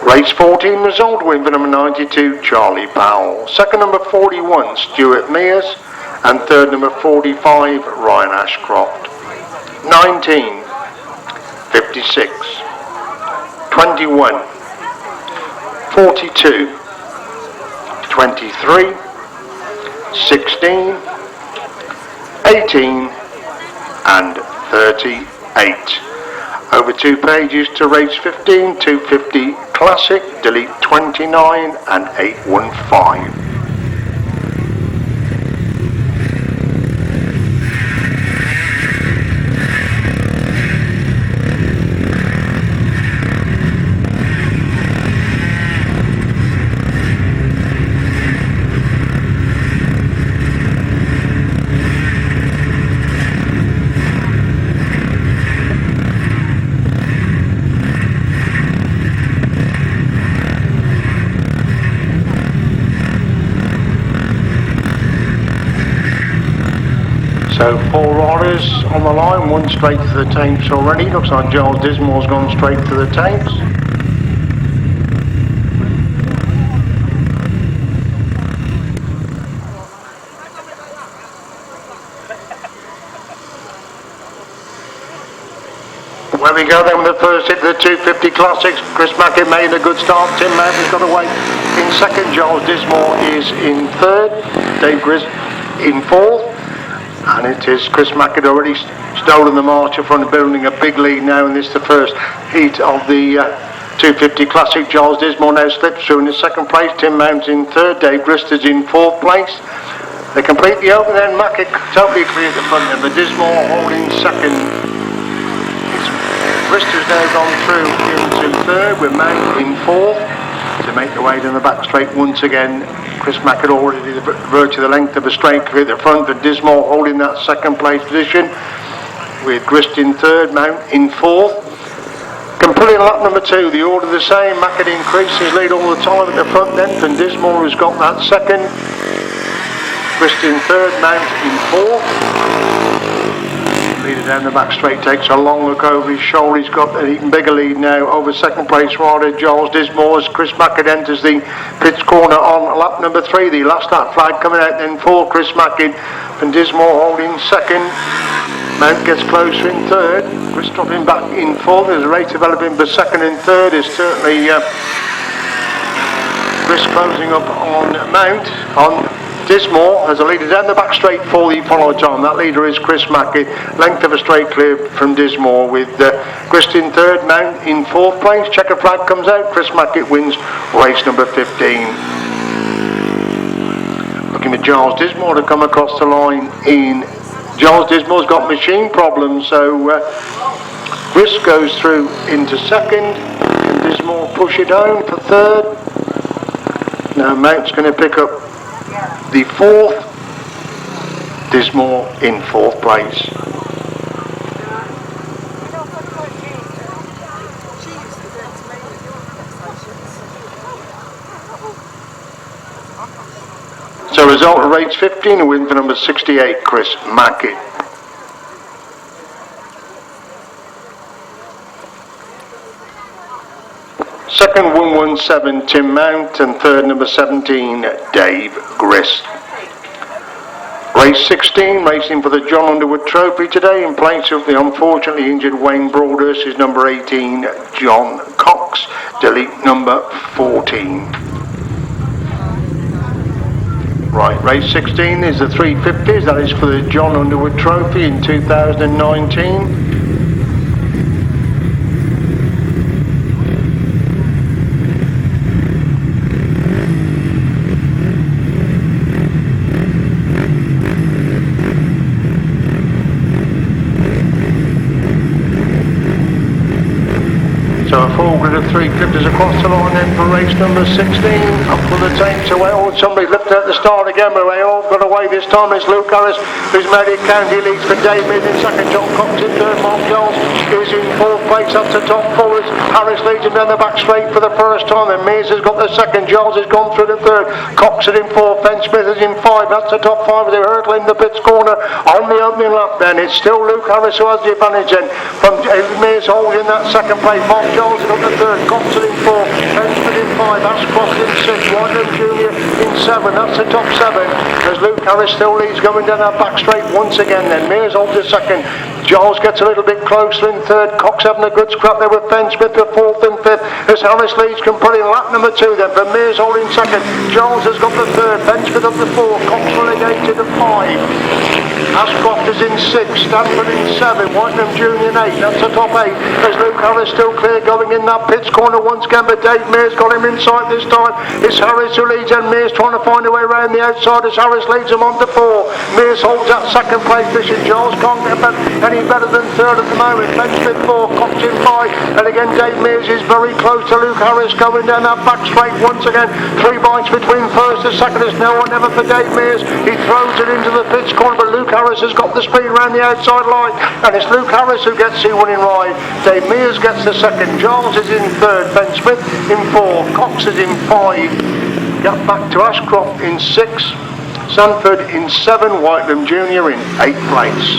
Race 14 result, win for number 92, Charlie Powell. 2nd, number 41, Stuart Mears. And 3rd, number 45, Ryan Ashcroft. 19, 56, 21, 42, 23, 16, 18, and 38. Over 2 pages to race 15, 250 Classic, delete 29 and 815. So 4 riders on the line, 1 straight to the tapes already. Looks like Giles Dismore's gone straight to the tapes. Where we go then with the first hit of the 250 Classics. Chris Mackey made a good start. Tim Mountain's got away in 2nd. Giles Dismore is in 3rd. Dave Gris in 4th. And it is Chris Mackey already stolen the march in front of building a big lead now in this the first heat of the 250 Classic. Giles Dismore now slips through in the 2nd place. Tim Mounds in 3rd. Dave Grister's in 4th place. They complete the open then. Mackey totally clear at the front end, but Dismore holding 2nd. Grister's now gone through into 3rd with Mount in 4th. To make the way down the back straight once again. Chris Mack had already virtually the length of a straight clear at the front, and Dismore holding that 2nd place position with Grist in 3rd, Mount in 4th. Completing lap number 2, the order the same. Mack had increased his lead all the time at the front then, and Dismore has got that 2nd. Grist in 3rd, Mount in 4th. Leader down the back straight takes a long look over his shoulder. He's got an even bigger lead now over 2nd place rider Giles Dismore as Chris Mackett enters the pits corner on lap number 3. The last lap flag coming out then for Chris Mackett, and Dismore holding 2nd. Mount gets closer in 3rd. Chris dropping back in 4th. There's a rate developing, but 2nd and 3rd is certainly Chris closing up on Mount. On Dismore as a leader down the back straight for the follow time. That leader is Chris Mackey. Length of a straight clear from Dismore with Grist in 3rd, Mount in 4th place. Checker flag comes out. Chris Mackey wins race number 15. Looking at Giles Dismore to come across the line in. Giles Dismore's got machine problems, so Grist goes through into 2nd. Can Dismore push it home for 3rd? Now Mount's going to pick up the 4th, Dismore in 4th place. Result of race 15, a win for number 68, Chris Mackey. Second, 117, Tim Mount, and third, number 17, Dave Grist. Race 16, racing for the Jon Underwood Trophy today, in place of the unfortunately injured Wayne Broadhurst, is number 18, John Cox. Delete number 14. Right, race 16 is the 350s, that is for the Jon Underwood Trophy in 2019. So a full grid of 350s across the line then for race number 16. Up for the tape to Wales. Somebody lifted at the start again, but they all got away this time. It's Luke Harris who's made it count. He leads for Dave Mead in second. John Cox in third. Mark Jones is in fourth place up to top four. Harris leads him down the back straight for the first time. And Mears has got the second. Giles has gone through the third. Cox is in fourth. Ben Smith is in five. That's the top five. They're hurtling the pits corner on the opening lap then. It's still Luke Harris who has the advantage then. From Mears holding that second place. Mark Jones up the third, Compton in four, Benjamin in five, Ashcroft in six, Wyndham Jr. in seven. That's the top seven. As Luke Harris still leads, going down that back straight once again then. Mears holds the second. Giles gets a little bit closer in third. Cox having a good scrap there with Ben Smith the fourth and fifth. As Harris leads, can put in lap number two then. But Mears holding second. Giles has got the third. Ben Smith up the fourth. Cox relegated to five. Ashcroft is in six. Stanford in seven. Wyndham Jr. in eight. That's the top eight. As Luke Harris still clear going in that pits corner once again. But Dave Mears got him inside this time. It's Harris who leads and Mears trying to find a way around the outside as Harris leads him on to four. Mears holds that second place position. Giles can't get any better than third at the moment. Ben Smith four, Cox in five, and again Dave Mears is very close to Luke Harris going down that back straight once again. 3 bites between first and second. There's no one ever for Dave Mears. He throws it into the pits corner, but Luke Harris has got the speed around the outside line, and it's Luke Harris who gets the winning ride. Dave Mears gets the second. Giles is in third. Ben Smith in four. Cox is in five. Got back to Ashcroft in six. Sanford in seven. Whitelam Jr. in eighth place.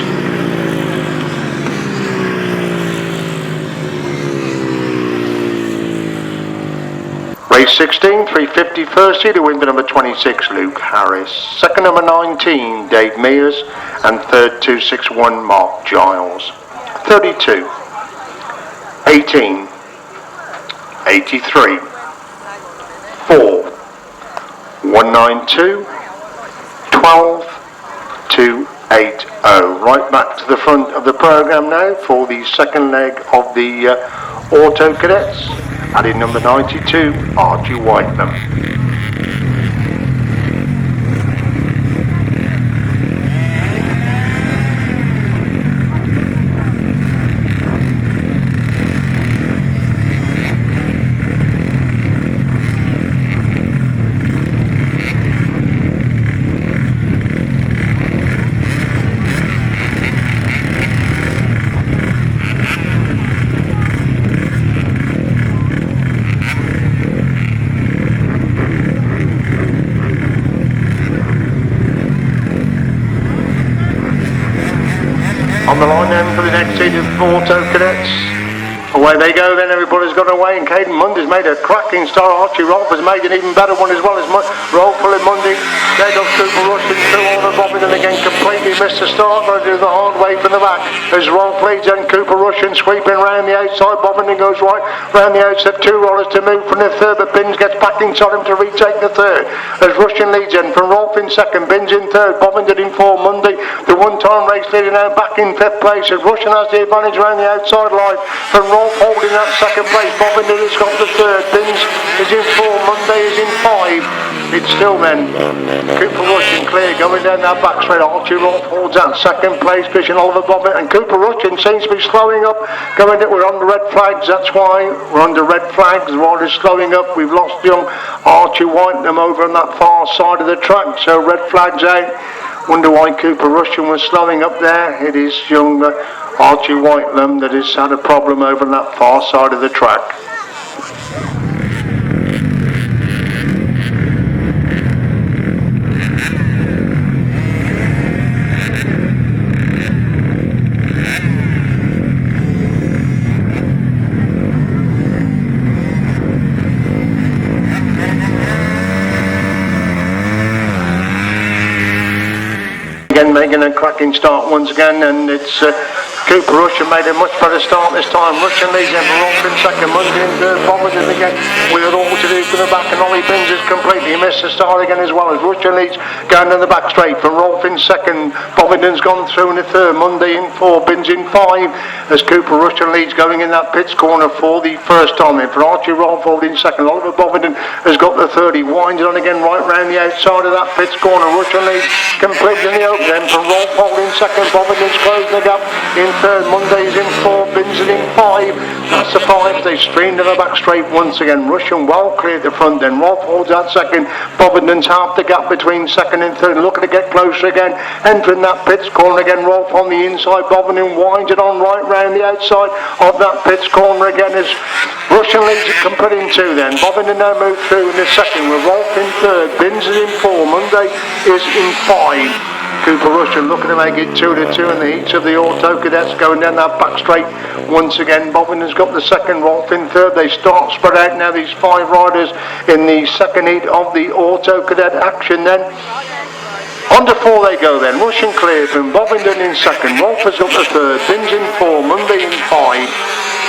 Race 16, 350 first seed, win for number 26, Luke Harris. Second, number 19, Dave Mears. And third, 261, Mark Giles. 32, 18, 83, 4, 192, 12, 280. Right back to the front of the programme now for the second leg of the Auto Cadets. Adding number 92, Archie Whitelam. On the line then for the next seed of Auto Cadets. Away they go then, everybody's got away, and Caden Mundy's made a cracking start. Archie Rolph has made an even better one as well as Rolph and Mundy. There goes Super Rushen through all the Bovington again, completely missed the start, going to do the hard way from the back. As Rolph leads and Cooper Rushen sweeping round the outside. Bovington goes right round the outside, 2 rollers to move from the third, but Binns gets back inside him to retake the third. As Rushen leads in from Rolph in second, Binns in third, Bovington in fourth, Mundy, the one-time race leader now back in fifth place. As Rushen has the advantage around the outside line from Rolph holding that second place. Bovington has got the third. Binns is in four. Monday is in five. It's still then Cooper Rushen clear going down that back straight. Archie Rolph holds that second place position. Oliver Bovington and Cooper Rushen seems to be slowing up. We're under red flags. That's why we're under red flags. The rider's slowing up. We've lost young Archie Whitelam over on that far side of the track. So red flags out. Wonder why Cooper Rushen was slowing up there. It is young Archie Whitelam that has had a problem over on that far side of the track. making a cracking start once again, and it's Cooper Rushen made a much better start this time. Rushen leads in for Rolph in second, Monday in third, Bovington again with it all to do for the back, and Ollie Binns has completely missed the start again as well as Rushen leads going to the back straight from Rolph in second, Bovington's gone through in the third, Monday in four, Binns in five, as Cooper Rushen leads going in that pits corner for the first time then for Archie Rolph holding second. Oliver Bovington has got the third, he winds it on again right round the outside of that pits corner. Rushen leads completely in the open then from Rolph holding second, Bovington's closing the gap in third, Monday's in four, Binns in five. That's the five. They stream to the back straight once again. Rushen well cleared the front then. Rolph holds that second. Bovington's half the gap between second and third. Looking to get closer again. Entering that pits corner again. Rolph on the inside. Bovington winds it on right round the outside of that pits corner again as Rushen leads it completely in two then. Bovington now moves through in the second with Rolph in third. Binns is in four. Monday is in five. Cooper Rushen looking to make it 2-2 in the heats of the Auto Cadets going down that back straight once again. Bovington's got the second, Rolph in third. They start spread out now, these five riders in the second heat of the Auto Cadet action then. On to four they go then. Rushen clear from Bovington in second. Rolph has got the third. Binns in four. Monday in five.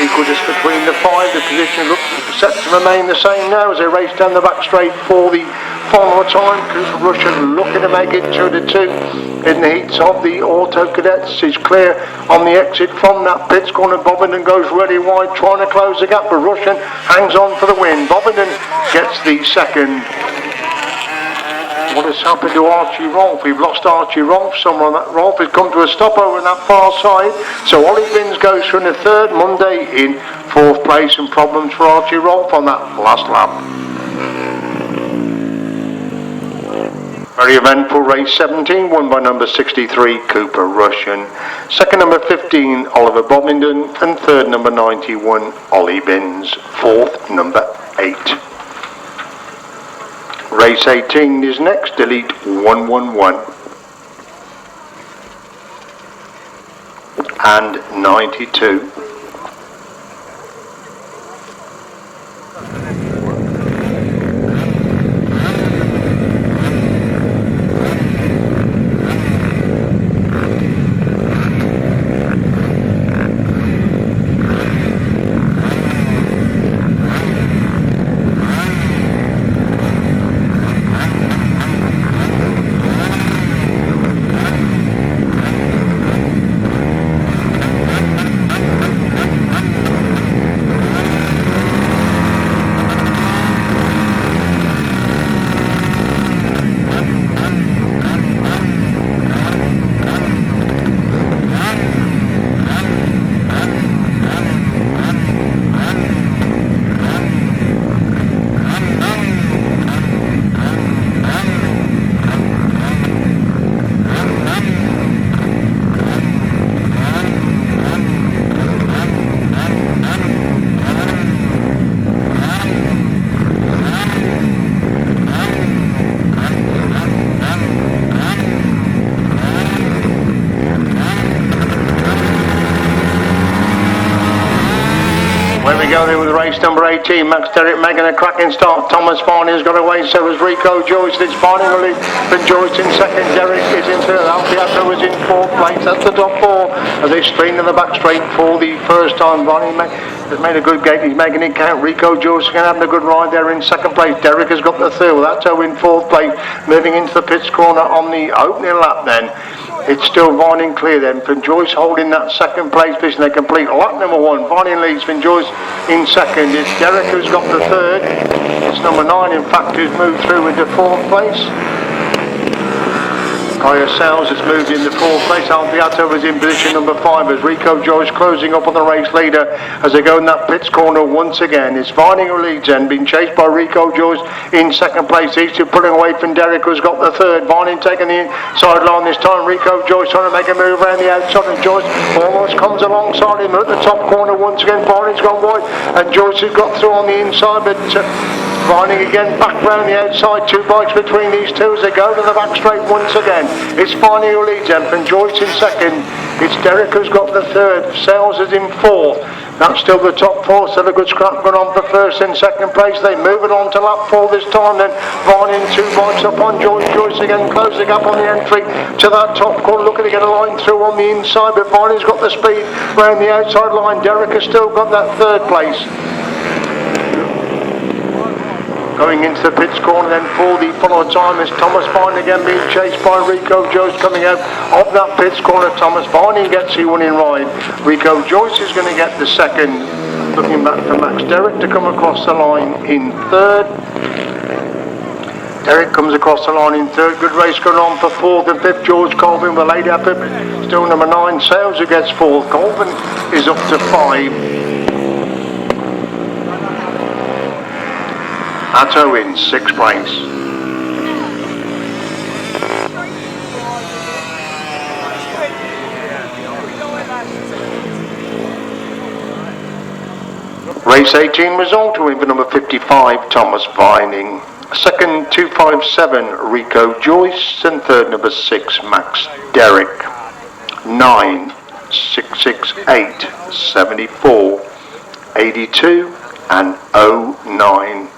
Equal just between the five. The position looks set to remain the same now as they race down the back straight for the final time. Cooper Rushen looking to make it 2-2 in the heats of the Auto Cadets. He's clear on the exit from that pits corner. Bovington goes really wide trying to close the gap, but Rushen hangs on for the win. Bovington gets the second. What has happened to Archie Rolph? We've lost Archie Rolph somewhere. That Rolph has come to a stop over on that far side. So Ollie Binns goes from the third, Monday in fourth place, and problems for Archie Rolph on that last lap. Very eventful race 17, won by number 63, Cooper Rushen. Second, number 15, Oliver Bovington. And third, number 91, Ollie Binns. Fourth, number 8. Race 18 is next, delete 111 and 92. Go there with race number 18, Max Derrick making a cracking start. Thomas Farney has got away, so has Rico Joyce. It's Farney really from Joyce in second. Derrick is in third. Alfiato is in fourth place. That's the top four as they stream in the back straight for the first time. Farney has made a good gate. He's making it count. Rico Joyce is having a good ride there in second place. Derrick has got the third. Alfiato in fourth place, moving into the pits corner on the opening lap then. It's still Vining clear then from Joyce holding that second place position. They complete lap number one. Vining leads from Joyce in second. It's Derrick who's got the third. It's number 9 in fact who's moved through into fourth place. Kaya Sales has moved into fourth place. Alfiato is in position number 5 as Rico Joyce closing up on the race leader as they go in that pits corner once again. It's Vining who leads then, being chased by Rico Joyce in second place. These two pulling away from Derrick who's got the third. Vining taking the inside line this time. Rico Joyce trying to make a move around the outside, and Joyce almost comes alongside him at the top corner once again. Vining's gone wide and Joyce has got through on the inside, but Vining again back round the outside. 2 bikes between these two as they go to the back straight once again. It's Vining who leads them from Joyce in second. It's Derrick who's got the third. Sales is in fourth. That's still the top four, still a good scrap going on for first and second place. They move it on to lap 4 this time then. Varney 2 bikes up on Joyce again, closing up on the entry to that top corner, looking to get a line through on the inside, but Varney's got the speed round the outside line. Derrick has still got that third place. Going into the pits corner then for the follow time is Thomas Barney again being chased by Rico Joyce coming out of that pits corner. Thomas Barney gets the winning ride. Rico Joyce is going to get the second. Looking back for Max Derrick to come across the line in third. Derrick comes across the line in third. Good race going on for fourth and fifth. George Colvin with a late effort. Still number 9. Sales who gets fourth. Colvin is up to 5. Atto in 6th place. Race 18 result, win for number 55, Thomas Vining. Second, 257, Rico Joyce. And third, number 6, Max Derrick. 9, 668, 74, 82, and 09.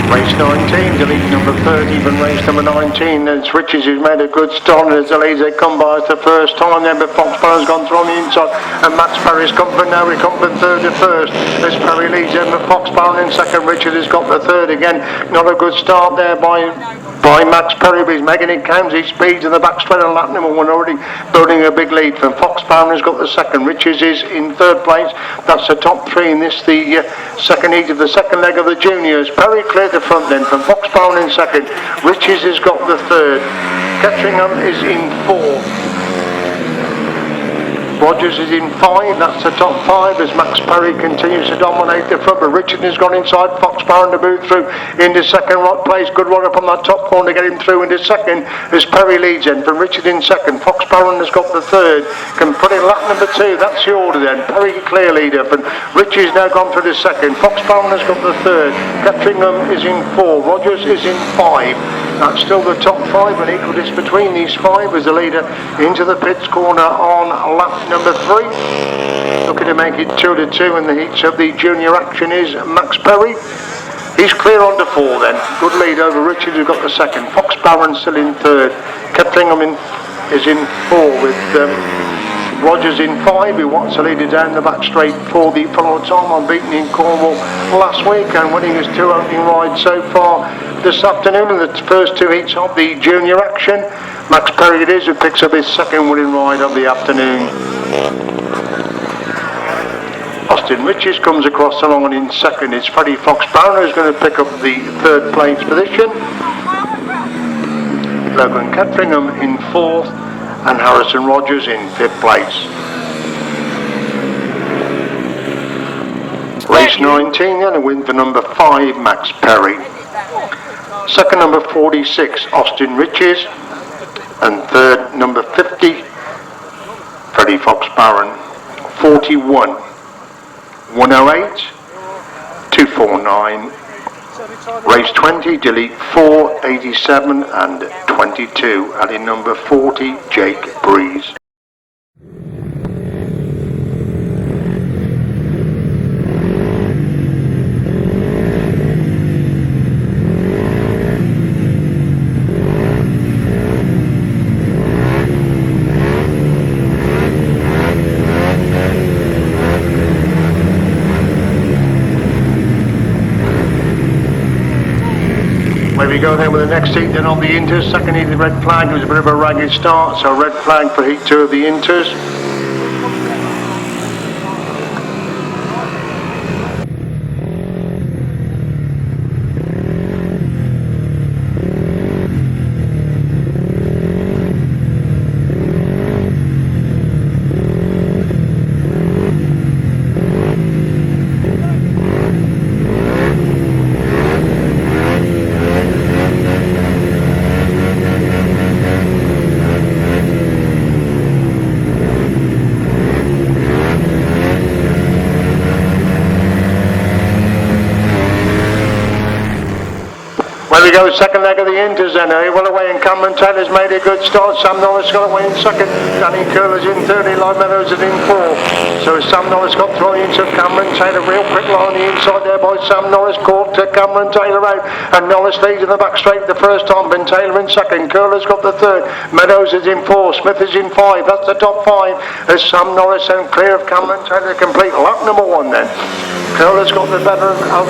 Race 19, delete number 30, even race number 19, and Switches who's made a good start, and as the leads they come by the first time then, but Fox-Barron's gone through on the inside, and Max Perry's come for now, he come from third to first, as Perry leads in, but Fox-Barron in second, Richard has got the third again, not a good start there by Max Perry, but he's making it count, he speeds in the back straight on lap number 1, already building a big lead from Fox-Barron has got the second, Richards is in third place, that's the top 3 in this, the second heat of the second leg of the juniors. Perry cleared the front then from Fox-Barron in second, Richards has got the third, Ketteringham is in 4. Rogers is in 5, that's the top 5 as Max Perry continues to dominate the front, but Richard has gone inside, Fox-Barron to move through into second place, good run up on that top corner to get him through into second as Perry leads in from Richard in second, Fox-Barron has got the third, can put in lap number 2, that's the order then, Perry clear leader, but Richard's now gone through the second, Fox-Barron has got the third, Ketteringham is in 4, Rogers is in 5, that's still the top 5, an equal distance between these 5 as the leader into the pits corner on lap number 3, looking to make it 2-2 in the heats of the junior action is Max Perry. He's clear on to 4 then, good lead over Richard who got the second, Fox-Barron still in third, Ketteringham is in 4 with Rogers in 5, who wants to lead it down the back straight for the follow time, unbeaten in Cornwall last week and winning his 2 opening rides so far this afternoon in the first 2 heats of the junior action. Max Perry it is who picks up his second winning ride of the afternoon. Austin Riches comes across the line in second. It's Freddie Fox-Barron who's going to pick up the third place position. Logan Ketteringham in 4th and Harrison Rogers in 5th place. Race 19 and a win for number 5 Max Perry. Second number 46 Austin Riches and third number 50 Freddie Fox-Barron. 41 108 249. Race 20 delete 4 87 and 22, adding number 40 Jake Breeze. We go there with the next heat then on the Inters. Second heat, the red flag. It was a bit of a ragged start, so red flag for heat 2 of the Inters. There we go, second leg of the Inters then. Well away, and Cameron Taylor's made a good start. Sam Norris got away in second. Danny Curler's in third. Eli Meadows is in fourth. So Sam Norris got thrown into Cameron Taylor. Real quick line on the inside there by Sam Norris. Caught Cameron Taylor out. And Norris leads in the back straight the first time. Ben Taylor in second. Curler's got the third. Meadows is in fourth. Smith is in five. That's the top five. As Sam Norris and clear of Cameron Taylor. Complete lap number one then. Curler's got the better of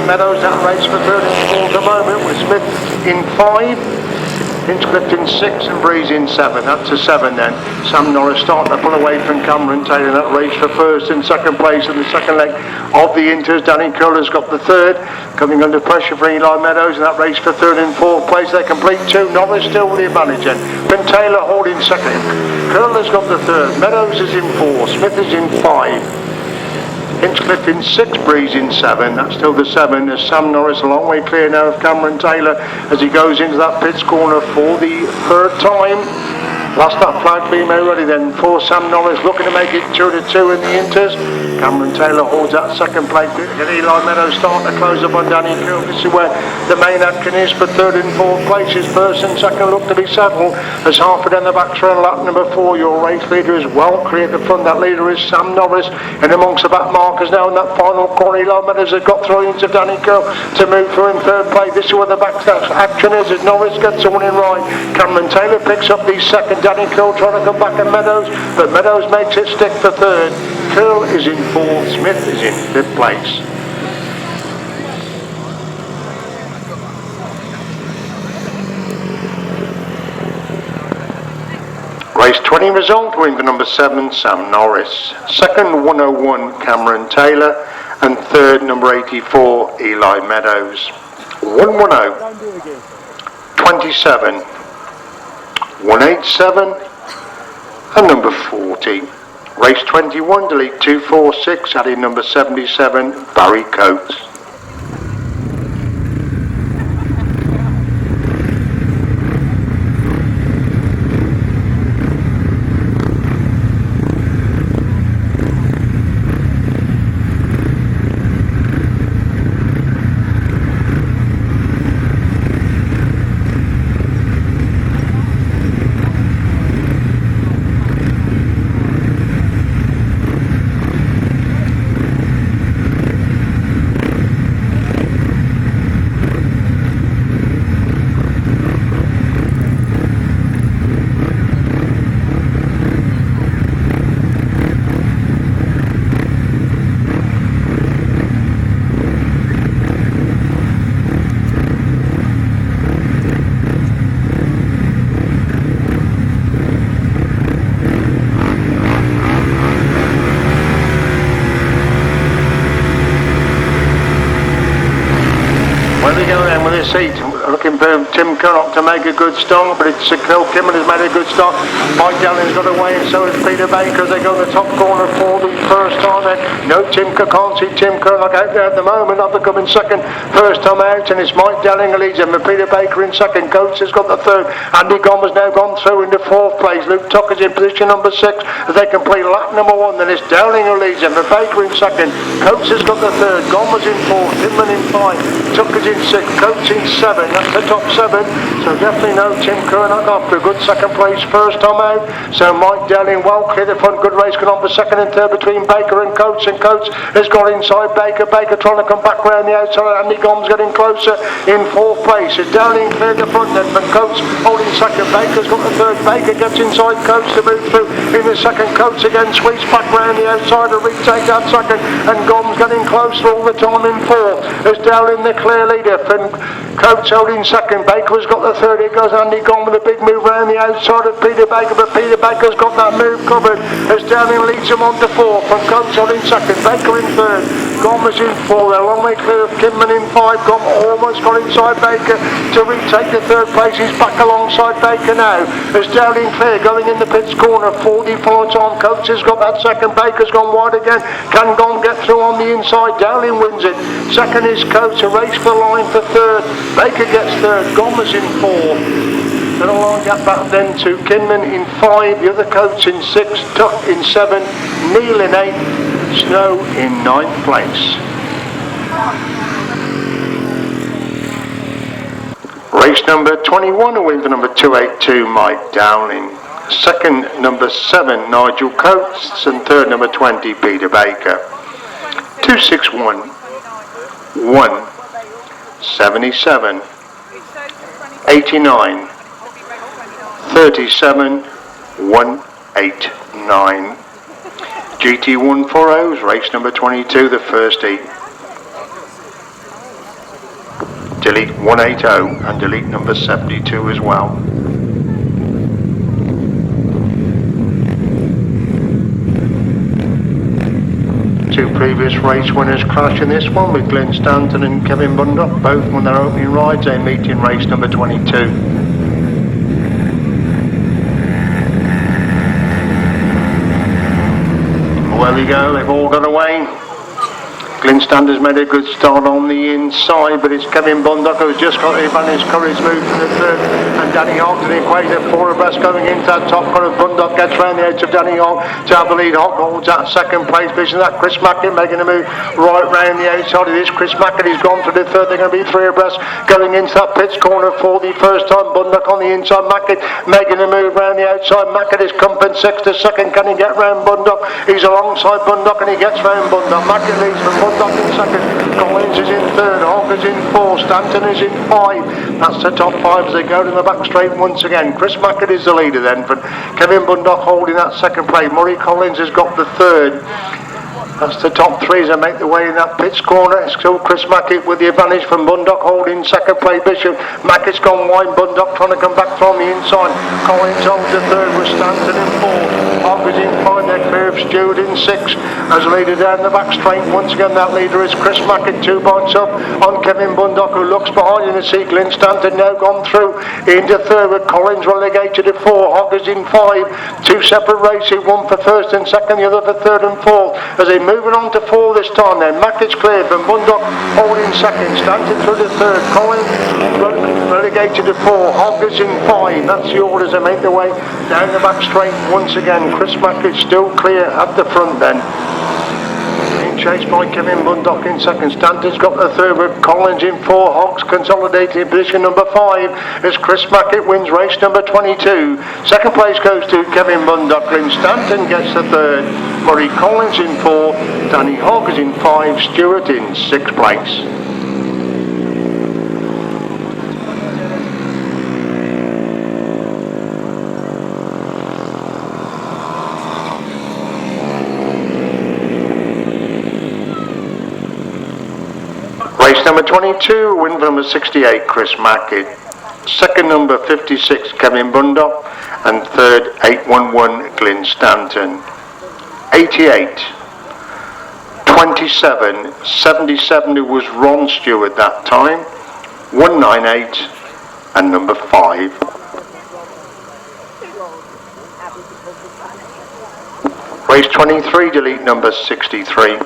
Meadows. That race for third and fourth at the moment, with Smith in 5, Hinchcliffe in 6 and Breeze in 7. That's a 7 then. Sam Norris starting to pull away from Cameron Taylor in that race for first and second place in the second leg of the Inters. Danny Curler's got the third, coming under pressure for Eli Meadows in that race for third and fourth place. They complete 2. Norris still with the advantage then. Ben Taylor holding second. Curler's got the third. Meadows is in 4. Smith is in 5. Hinchcliffe in 6, Breeze in 7. That's still the 7. There's Sam Norris a long way clear now of Cameron Taylor as he goes into that pits corner for the third time. Last that flag being ready then for Sam Norris, looking to make it 2-2 in the Inters. Cameron Taylor holds that second place. Eli Meadows starting to close up on Danny Curl. This is where the main action is for third and fourth places. First and second look to be settled as Harford and the backs are on lap number 4. Your race leader is well clear at the front. That leader is Sam Norris, and amongst the back markers now in that final corner, Eli Meadows has got through into Danny Curl to move through in third place. This is where the back action is as Norris gets the winning right. Cameron Taylor picks up the second. Danny Curl trying to come back at Meadows, but Meadows makes it stick for third. Curl is in 4th, Smith is in 5th place. Race 20 result, win for number 7, Sam Norris. Second, 101, Cameron Taylor. And third, number 84, Eli Meadows. 110, 27, 187, and number 40. Race 21, delete 246, adding number 77, Barry Coates. Seat, looking for Tim Curnock to make a good start, but it's Phil Kimmon has made a good start. Mike Dalling's got away, and so has Peter Baker as they go to the top corner for the first time. No, can't see Tim Curnock out there at the moment. Up coming second, first time out, and it's Mike Dalling who leads him. Peter Baker in second. Coates has got the third. Andy Gomber's now gone through into 4th place. Luke Tucker's in position number 6 as they complete lap number 1. Then it's Dowling who leads him. Baker in second. Coates has got the third. Gomber's in 4th. Tinman in 5. Tucker's in 6th. Coates in 7. That's the top 7. So definitely no Tim Curnock after a good second place first time out. So Mike Dowling well clear the front. Good race going on for second and third between Baker and Coates has got inside Baker. Baker trying to come back round the outside. Andy Gomes getting closer in 4th place. As Dowling cleared the front then from Coates holding second. Baker's got the third. Baker gets inside Coates to move through in the second. Coates again sweeps back round the outside to retake that second, and Gomes getting closer all the time in 4th. As Dowling the clear leader. From Coates holding second. Baker's got the third. Here goes Andy Gomes with a big move round the outside of Peter Baker, but Peter Baker's got that move covered as Dowling leads him on to 4th. From Coates holding second. Baker in 3rd. Gomes in 4th. They're a long way clear of Kidman in 5. Gomes almost got inside Baker to retake the 3rd place. He's back alongside Baker now. As Dowling clear going in the pits corner. 44 time. Coates has got that second. Baker's gone wide again. Can Gomes get through on the inside? Dowling wins it. Second is Coates. A race for the line for 3rd. Baker gets 3rd. Gomes in 4th. Then along gap back then to Kinman in 5. The other Coates in 6. Tuck in 7. Neil in 8. Snow in 9th place. Race number 21, a win for number 282, Mike Dowling. Second, number 7, Nigel Coates, and third, number 20, Peter Baker. 261, 1, 77, 89, 37, 189. GT140s, race number 22, the first heat. Delete 180 and delete number 72 as well. Two previous race winners clash in this one, with Glenn Stanton and Kevin Bundock. Both won their opening rides. They meet in race number 22. Well, we go, they've all got away. Glenn Stanton's made a good start on the inside, but it's Kevin Bundock who's just got the advantage. Curry's moved to the third, and Danny Hogg to the equator, 4 abreast going into that top corner. Bundock gets round the edge of Danny Hogg to have the lead. Hogg holds that second place position. That Chris Mackett making a move right round the outside of this. Chris Mackett, he's gone to the third. They're going to be 3 abreast going into that pits corner for the first time. Bundock on the inside. Mackett making a move round the outside. Mackett is comping 6 to second. Can he get round Bundock? He's alongside Bundock and he gets round Bundock. Mackett leads from Bundock in second. Collins is in third. Hogg is in 4. Stanton is in 5. That's the top 5 as they go to the back straight once again. Chris Mackett is the leader then, for Kevin Bundock holding that second place. Murray Collins has got the third. That's the top 3 as they make the way in that pits corner. It's still Chris Mackett with the advantage from Bundock holding second place. Bishop Mackett's gone wide. Bundock trying to come back from the inside. Collins holds the third with Stanton in 4. Hogg is in 5. They're clear of Stewart in 6 as leader down the back straight. Once again that leader is Chris Mackett, 2 points up on Kevin Bundock, who looks behind you to see Glenn Stanton now gone through into third with Collins relegated to 4. Hogg is in 5. 2 separate races, one for first and second, the other for third and fourth as they moving on to 4 this time then. Mackett's clear from Bundock holding second. Stanton through the third. Collins relegated to 4. Hogg is in 5. That's the orders they make their way down the back straight once again. Chris Mackett still clear at the front then. Being chased by Kevin Bundock in second. Stanton's got the third with Collins in 4. Hogg's consolidated in position number 5 as Chris Mackett wins race number 22. Second place goes to Kevin Bundock. Glenn Stanton gets the third. Murray Collins in 4. Danny Hogg is in 5. Stewart in 6th place. Race number 22, win for number 68, Chris Mackett. Second, number 56, Kevin Bundock. And third, 811, Glenn Stanton. 88, 27, 77, who was Ron Stewart that time. 198, and number 5. Race 23, delete number 63.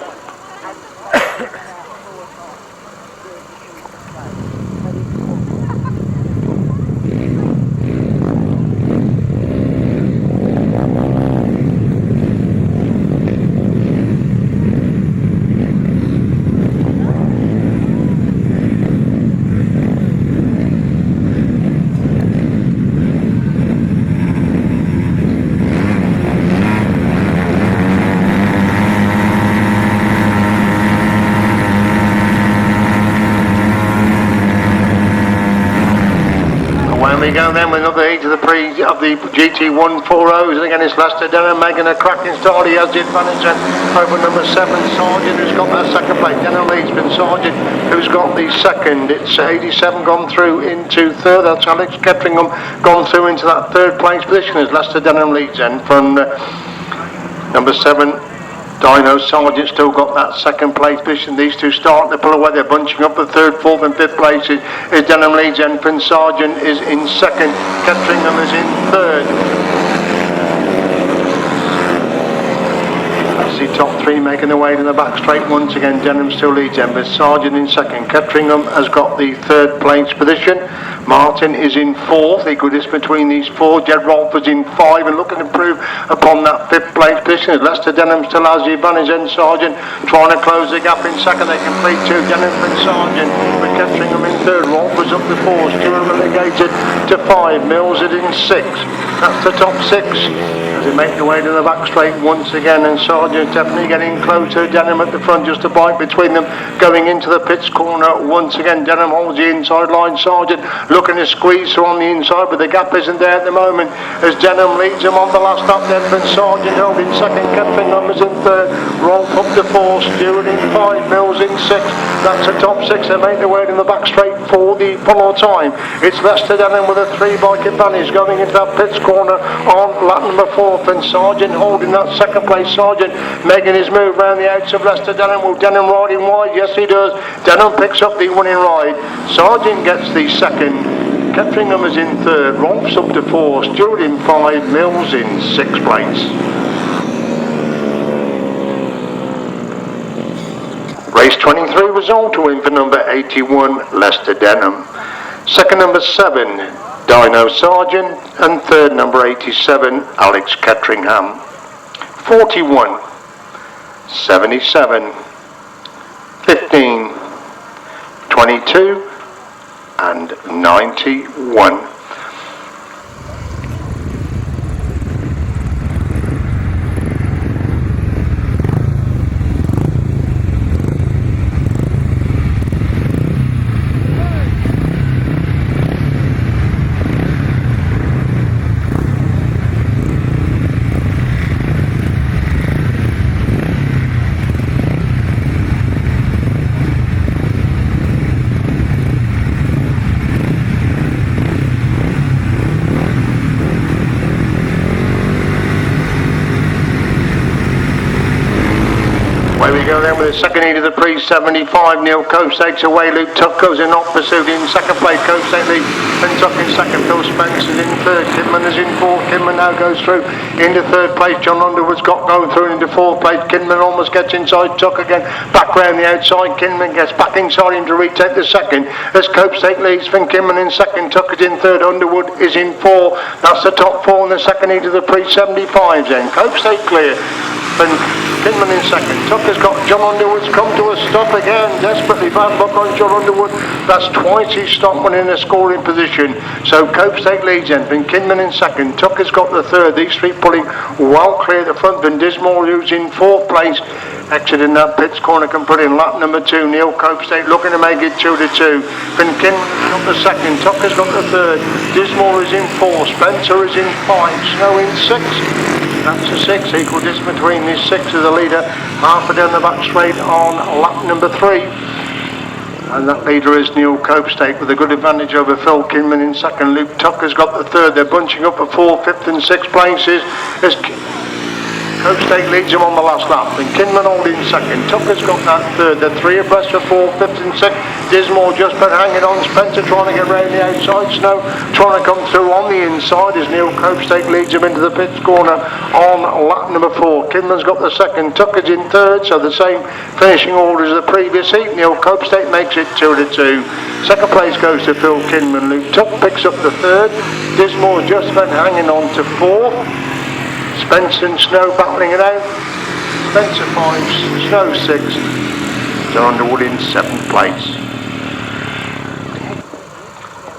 We go then with another heat of the GT140s, and again it's Lester Denham making a cracking start. He has the advantage over number 7, Sargent, who's got that second place. Denham leads been Sargent, who's got the second. It's 87 gone through into third. That's Alex Ketteringham gone through into that third place position as Lester Denham leads then from number 7. Dino Sargent still got that second place position. These two start the pull away. They're bunching up the third, fourth and fifth places. Is Denham leads and Prince Sargent is in second. Ketteringham is in third. As the top three making their way to the back straight once again, Denham still leads them with Sargent in second. Ketteringham has got the third place position. Martin is in fourth. The goodness between these four. Jed Rolph is in five and looking to improve upon that fifth place position. Leicester Denham still has the advantage, and Sargent trying to close the gap in second. They complete two. Denham and Sargent with Ketteringham in third. Rolph is up to four. Stewart relegated to five. Mills is in six. That's the top six. As they make their way to the back straight once again, and Sargent definitely getting closer. Denham at the front, just a bite between them, going into the pits corner once again. Denham holds the inside line. Sargent looking to squeeze through on the inside, but the gap isn't there at the moment as Denham leads him on the last lap. Then from Sargent held in second. Ketteringham is in third. Rolph up to four. Stewart in five. Mills in six. That's the top six. They make their way to the back straight for the full time. It's Leicester Denham with a 3-bike advantage going into that pits corner on lap number 4. And Sargent holding that second place. Sargent making his move round the outs of Leicester Denham. Will Denham riding wide? Yes, he does. Denham picks up the winning ride. Sargent gets the second. Ketteringham is in third. Rolph's up to 4. Stewart in 5. Mills in 6th place. Race 23 result, to win for number 81, Leicester Denham. Second, number 7, Dino Sargent, and third, number 87, Alex Ketteringham. 41, 77, 15, 22, and 91. With the second heat of the pre-75, Neil Coates takes away. Luke Tuck goes in hot pursuit in second place. Coates takes lead. Tuck in second. Phil Spencer's in third. Kidman is in fourth. Kidman now goes through into third place. Jon Underwood's got going through into fourth place. Kidman almost gets inside Tuck again. Back round the outside. Kidman gets back inside him to retake the second. As Coates take leads from Kidman in second. Tuck is in third. Underwood is in four. That's the top four in the second heat of the pre-75s then. Coates take clear. And Kidman in second. Tuck has got Jon Underwood's come to a stop again. Desperately bad luck on Jon Underwood. That's twice he's stopped one in a scoring position. So Coates take leads then. From Kidman in second. Tuck has got the third. These three pulling well clear at the front. Van Dismore, who's in fourth place, exiting that pits corner, can put in lap number 2. Neil Coates looking to make it 2-2. Van Kidman has got the second. Tuck has got the third. Dismore is in 4. Spencer is in 5. Snow in 6. That's a 6, equal distance between these 6 of the leader. Half a down the back straight on lap number 3. And that leader is Neil Coates with a good advantage over Phil Kidman in second. Luke Tuck has got the third. They're bunching up for 4th, 5th and 6th places as Coates leads him on the last lap. And Kidman holding second. Tuck has got that third. They're 3 abreast for 4th, 5th and 6th. Dismore just been hanging on. Spencer trying to get round the outside. Snow trying to come through on the inside as Neil Coates leads him into the pits corner on lap number 4. Kidman's got the second. Tuck is in third, so the same finishing order as the previous heat. Neil Coates makes it 2-2. Second place goes to Phil Kidman. Luke Tuck picks up the third. Dismore just been hanging on to 4th. Spencer and Snow battling it out. Spencer 5, Snow 6. Jon Underwood in 7th place.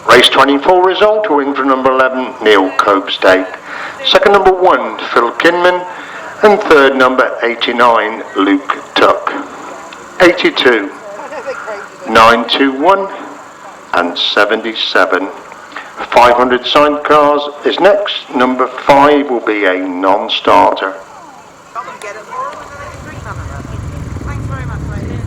Race 24 result, to win for number 11, Neil Coates. Second, number 1, Phil Kidman. And third, number 89, Luke Tuck. 82, 921 and 77. 500 signed cars is next. Number 5 will be a non-starter. Thanks very much, ladies.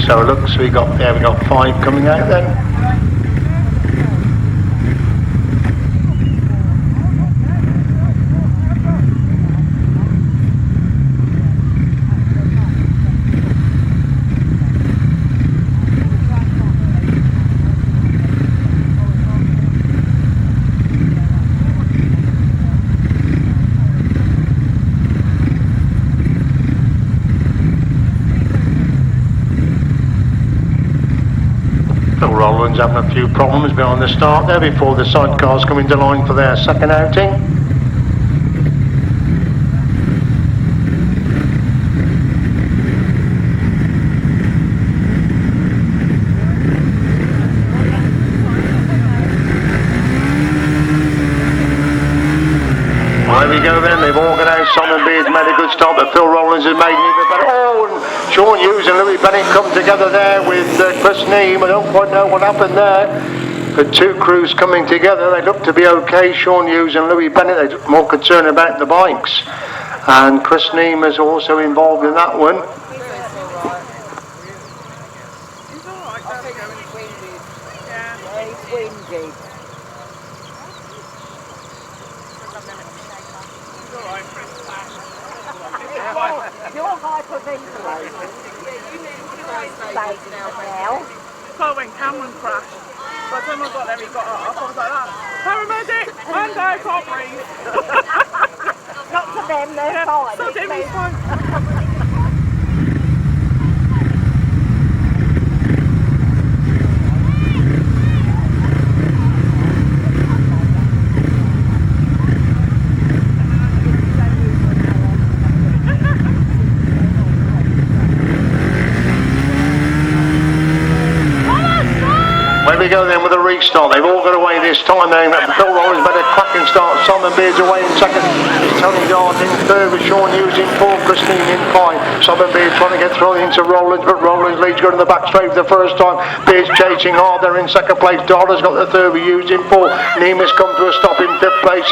So it looks we got 5 coming out then. Rolland's having a few problems behind the start there before the sidecars come into line for their second outing. Well, there we go then, they've organised. Simon Beard's made a good start, but Phil Rollands has made an even better. Oh, and Sean Hughes and Louis Bennett come together there with Chris Neame. I don't quite know what happened there. The two crews coming together, they look to be okay. Sean Hughes and Louis Bennett, they're more concerned about the bikes. And Chris Neame is also involved in that one. You're hyperventilating. Now. So when Cameron crashed, by the time I got there, he got up. I was like that. Paramedic, man down, can't breathe. Not to them, they're fine. So Jimmy's fine. We go then with a restart. They've all got away this time. Phil Rollands made a cracking start. Simon Beard's away in second. It's Tony Dart in third with Sean Hughes in fourth. Christine in five. Simon Beard trying to get thrown into Rollands, but Rollands leads going to the back straight for the first time. Beard's chasing hard. They're in second place. Dart has got the third with Hughes in fourth. Neame has come to a stop in fifth place.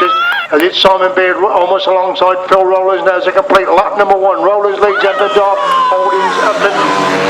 As it's Simon Beard almost alongside Phil Rollands. Now it's a complete lap number one. Rollands leads after Dart. Holding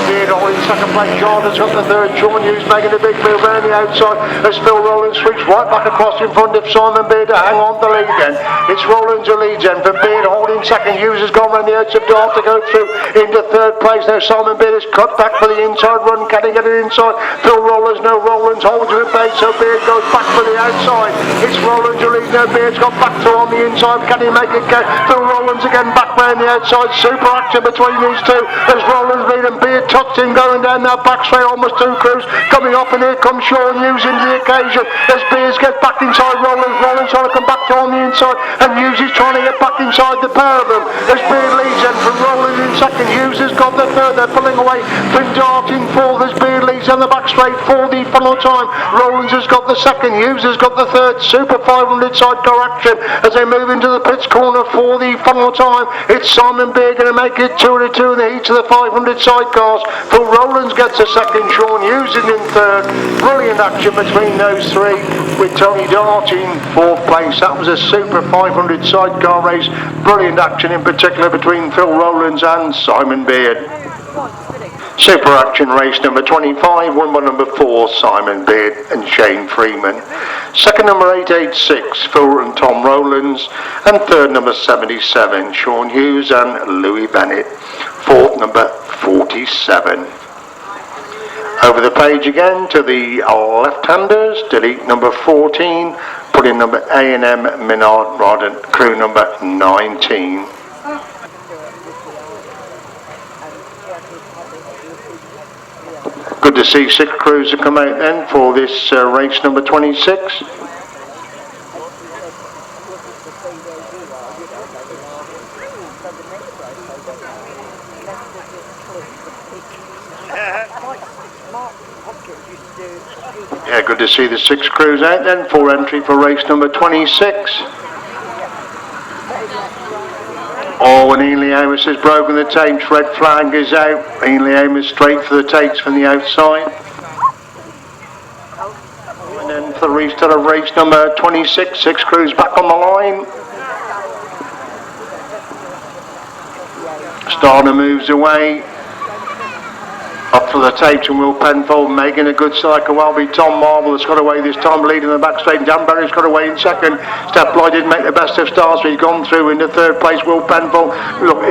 Beard holding second place. Dart has got the third. Sean Hughes making a big move around the outside as Phil Rollands swings right back across in front of Simon Beard to hang on the lead then. It's Rollands who leads then for Beard holding second. Hughes has gone round the edge of Dart to go through into third place. Now Simon Beard is cut back for the inside run. Can he get it inside? Phil Rollands, no, Rollands holds him at bay, so Beard goes back for the outside. It's Rollands who leads now. Beard's got back to on the inside. Can he make it go? Phil Rollands again back round the outside. Super action between these two as Rollands lead and Beard touched him going down that back straight. Almost two crews coming up, and here comes Sean Hughes into the occasion as Beard gets back inside Rollands. Rollands trying to come back to on the inside, and Hughes is trying to get back inside the pair of them as Beard leads them from Rollands in second. Hughes has got the third. They're pulling away from Dart in fourth as Beard leads on the back straight for the final time. Rollands has got the second. Hughes has got the third. Super 500 sidecar action as they move into the pits corner for the final time. It's Simon Beard going to make it 2-2 in the heat of the 500 sidecars. Phil Rollands gets a second. Sean Hughes is in third. Brilliant action between those three with Tony Dart in fourth place. That was a super 500 sidecar race. Brilliant action in particular between Phil Rollands and Simon Beard. Super action race number 25, won by number 4 Simon Beard and Shane Freeman. Second number 886 Phil and Tom Rollands, and third number 77 Sean Hughes and Louis Bennett. Fourth number 47. Over the page again to the left-handers. Delete number 14. Put in number A&M Minard Rodden, crew number 19. Good to see 6 crews have come out then for this race number 26. Yeah, good to see the 6 crews out then for entry for race number 26. Oh, and Ainley Amos has broken the tapes. Red flag is out. Ainley Amos straight for the tapes from the outside. And then for the restart of race number 26, 6 crews back on the line. Starter moves away. Up for the tapes and Will Penfold making a good cycle. Well be Tom Marvel has got away this time, leading the back straight. Dan Barry's got away in second. Step Bly didn't make the best of starts, but he's gone through into third place. Will Penfold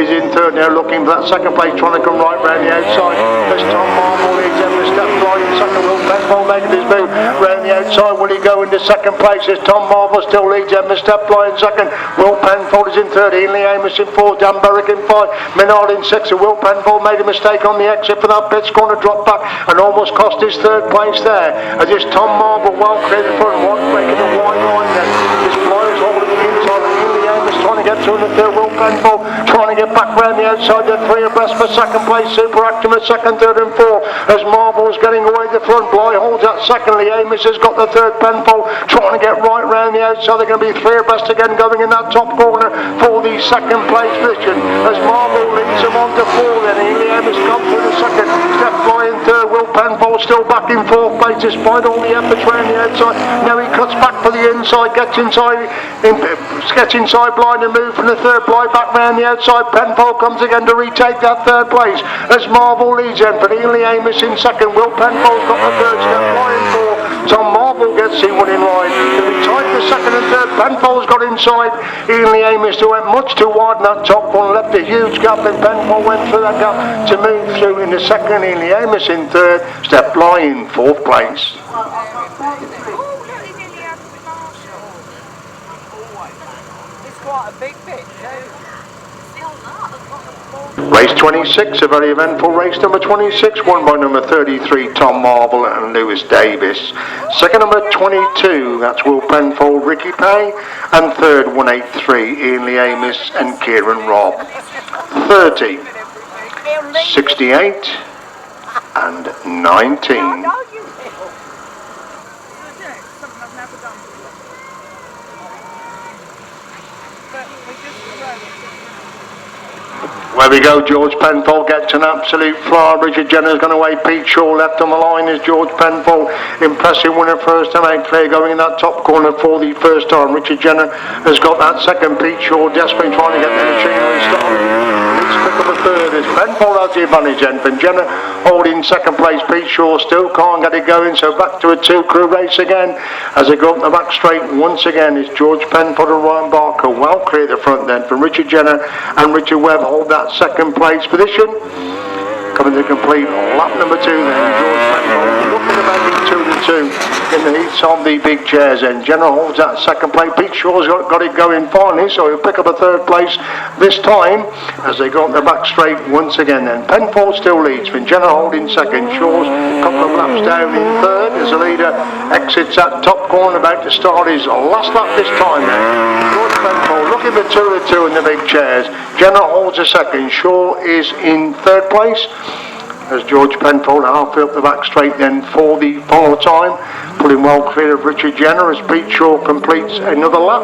is in third now, looking for that second place, trying to come right round the outside. As Tom Marvel leads him with Step Bly in second. Will Penfold making his move round the outside. Will he go into second place as Tom Marvel still leads him with Step Bly in second. Will Penfold is in third. Ainley Amos in fourth. Dan Barry in five. Menard in six. Will Penfold made a mistake on the exit for that pit. Going to drop back and almost cost his third place there. As it's Tom Marvel well created front, one breaking the wide line then. This flies over the inside and Ainley Amos trying to get through in the third. Will Penfold trying to get back round the outside. They're three abreast for second place. Super Actima second, third and fourth. As Marvel's getting away the front, Bly holds that secondly. Amos has got the third. Penfold trying to get right round the outside. They're going to be three abreast again going in that top corner for the second place position. As Marvel leads them on to four then. Ainley Amos comes through the second. Step Bly in third. Will Penfold still back in fourth place despite all the efforts round the outside. Now he cuts back for the inside, gets inside Bly and move from the third. Bly back round the outside. Penfold comes again to retake that third place as Marvel leads him. But Ainley Amos in second. Will Penfold's got the third. Step Bly in fourth. Tom Marvel gets him one in line. To be tight for second and third. Penfold's got inside Ainley Amos, who went much too wide in that top one, left a huge gap, and Penfold went through that gap to move through in the second. Ainley Amos in third. Step Bly in fourth place. It's quite a big bit too. Race 26, a very eventful race. Number 26, won by number 33, Tom Marvel and Lewis Davis. Second, number 22, that's Will Penfold, Ricky Pay. And third, 183, Ainley Amos and Kieran Robb. 30, 68, and 19. Where we go, George Penfold gets an absolute flyer. Richard Jenner's gone away. Pete Shaw left on the line as George Penfold. Impressive winner first time out clear, going in that top corner for the first time. Richard Jenner has got that second. Pete Shaw desperately trying to get the machinery started. Let's pick up a third as Penfold has the advantage then. From Jenner holding second place. Pete Shaw still can't get it going, so back to a two-crew race again. As they go up the back straight once again is George Penfold and Ryan Barker. Well clear at the front then from Richard Jenner and Richard Webb hold that second place position. Coming to complete lap number 2 then, George Penfold looking to make it 2-2 in the heats of the big chairs then. Jenner holds that second place. Pete Shaw's got it going finally, so he'll pick up a third place this time as they go up the back straight once again then. Penfold still leads, from Jenner holding second. Shaw's a couple of laps down in third as the leader exits that top corner, about to start his last lap this time then. George Penfold looking for 2-2 in the big chairs. Jenner holds a second. Shaw is in third place as George Penfold halfway up the back straight then for the final time, pulling well clear of Richard Jenner as Pete Shaw completes another lap.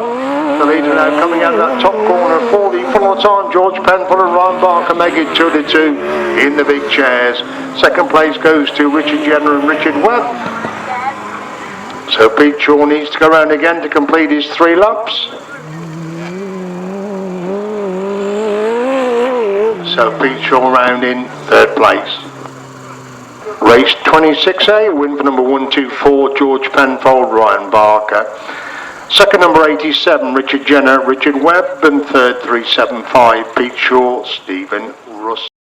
The leader now coming out of that top corner for the final time. George Penfold and Ryan Barker make it 2-2 in the big chairs. Second place goes to Richard Jenner and Richard Webb. So Pete Shaw needs to go around again to complete his 3 laps. So Pete Shaw round in third place. Race 26A, win for number 124, George Penfold, Ryan Barker. Second, number 87, Richard Jenner, Richard Webb. And third, 375, Pete Shaw, Stephen Russ.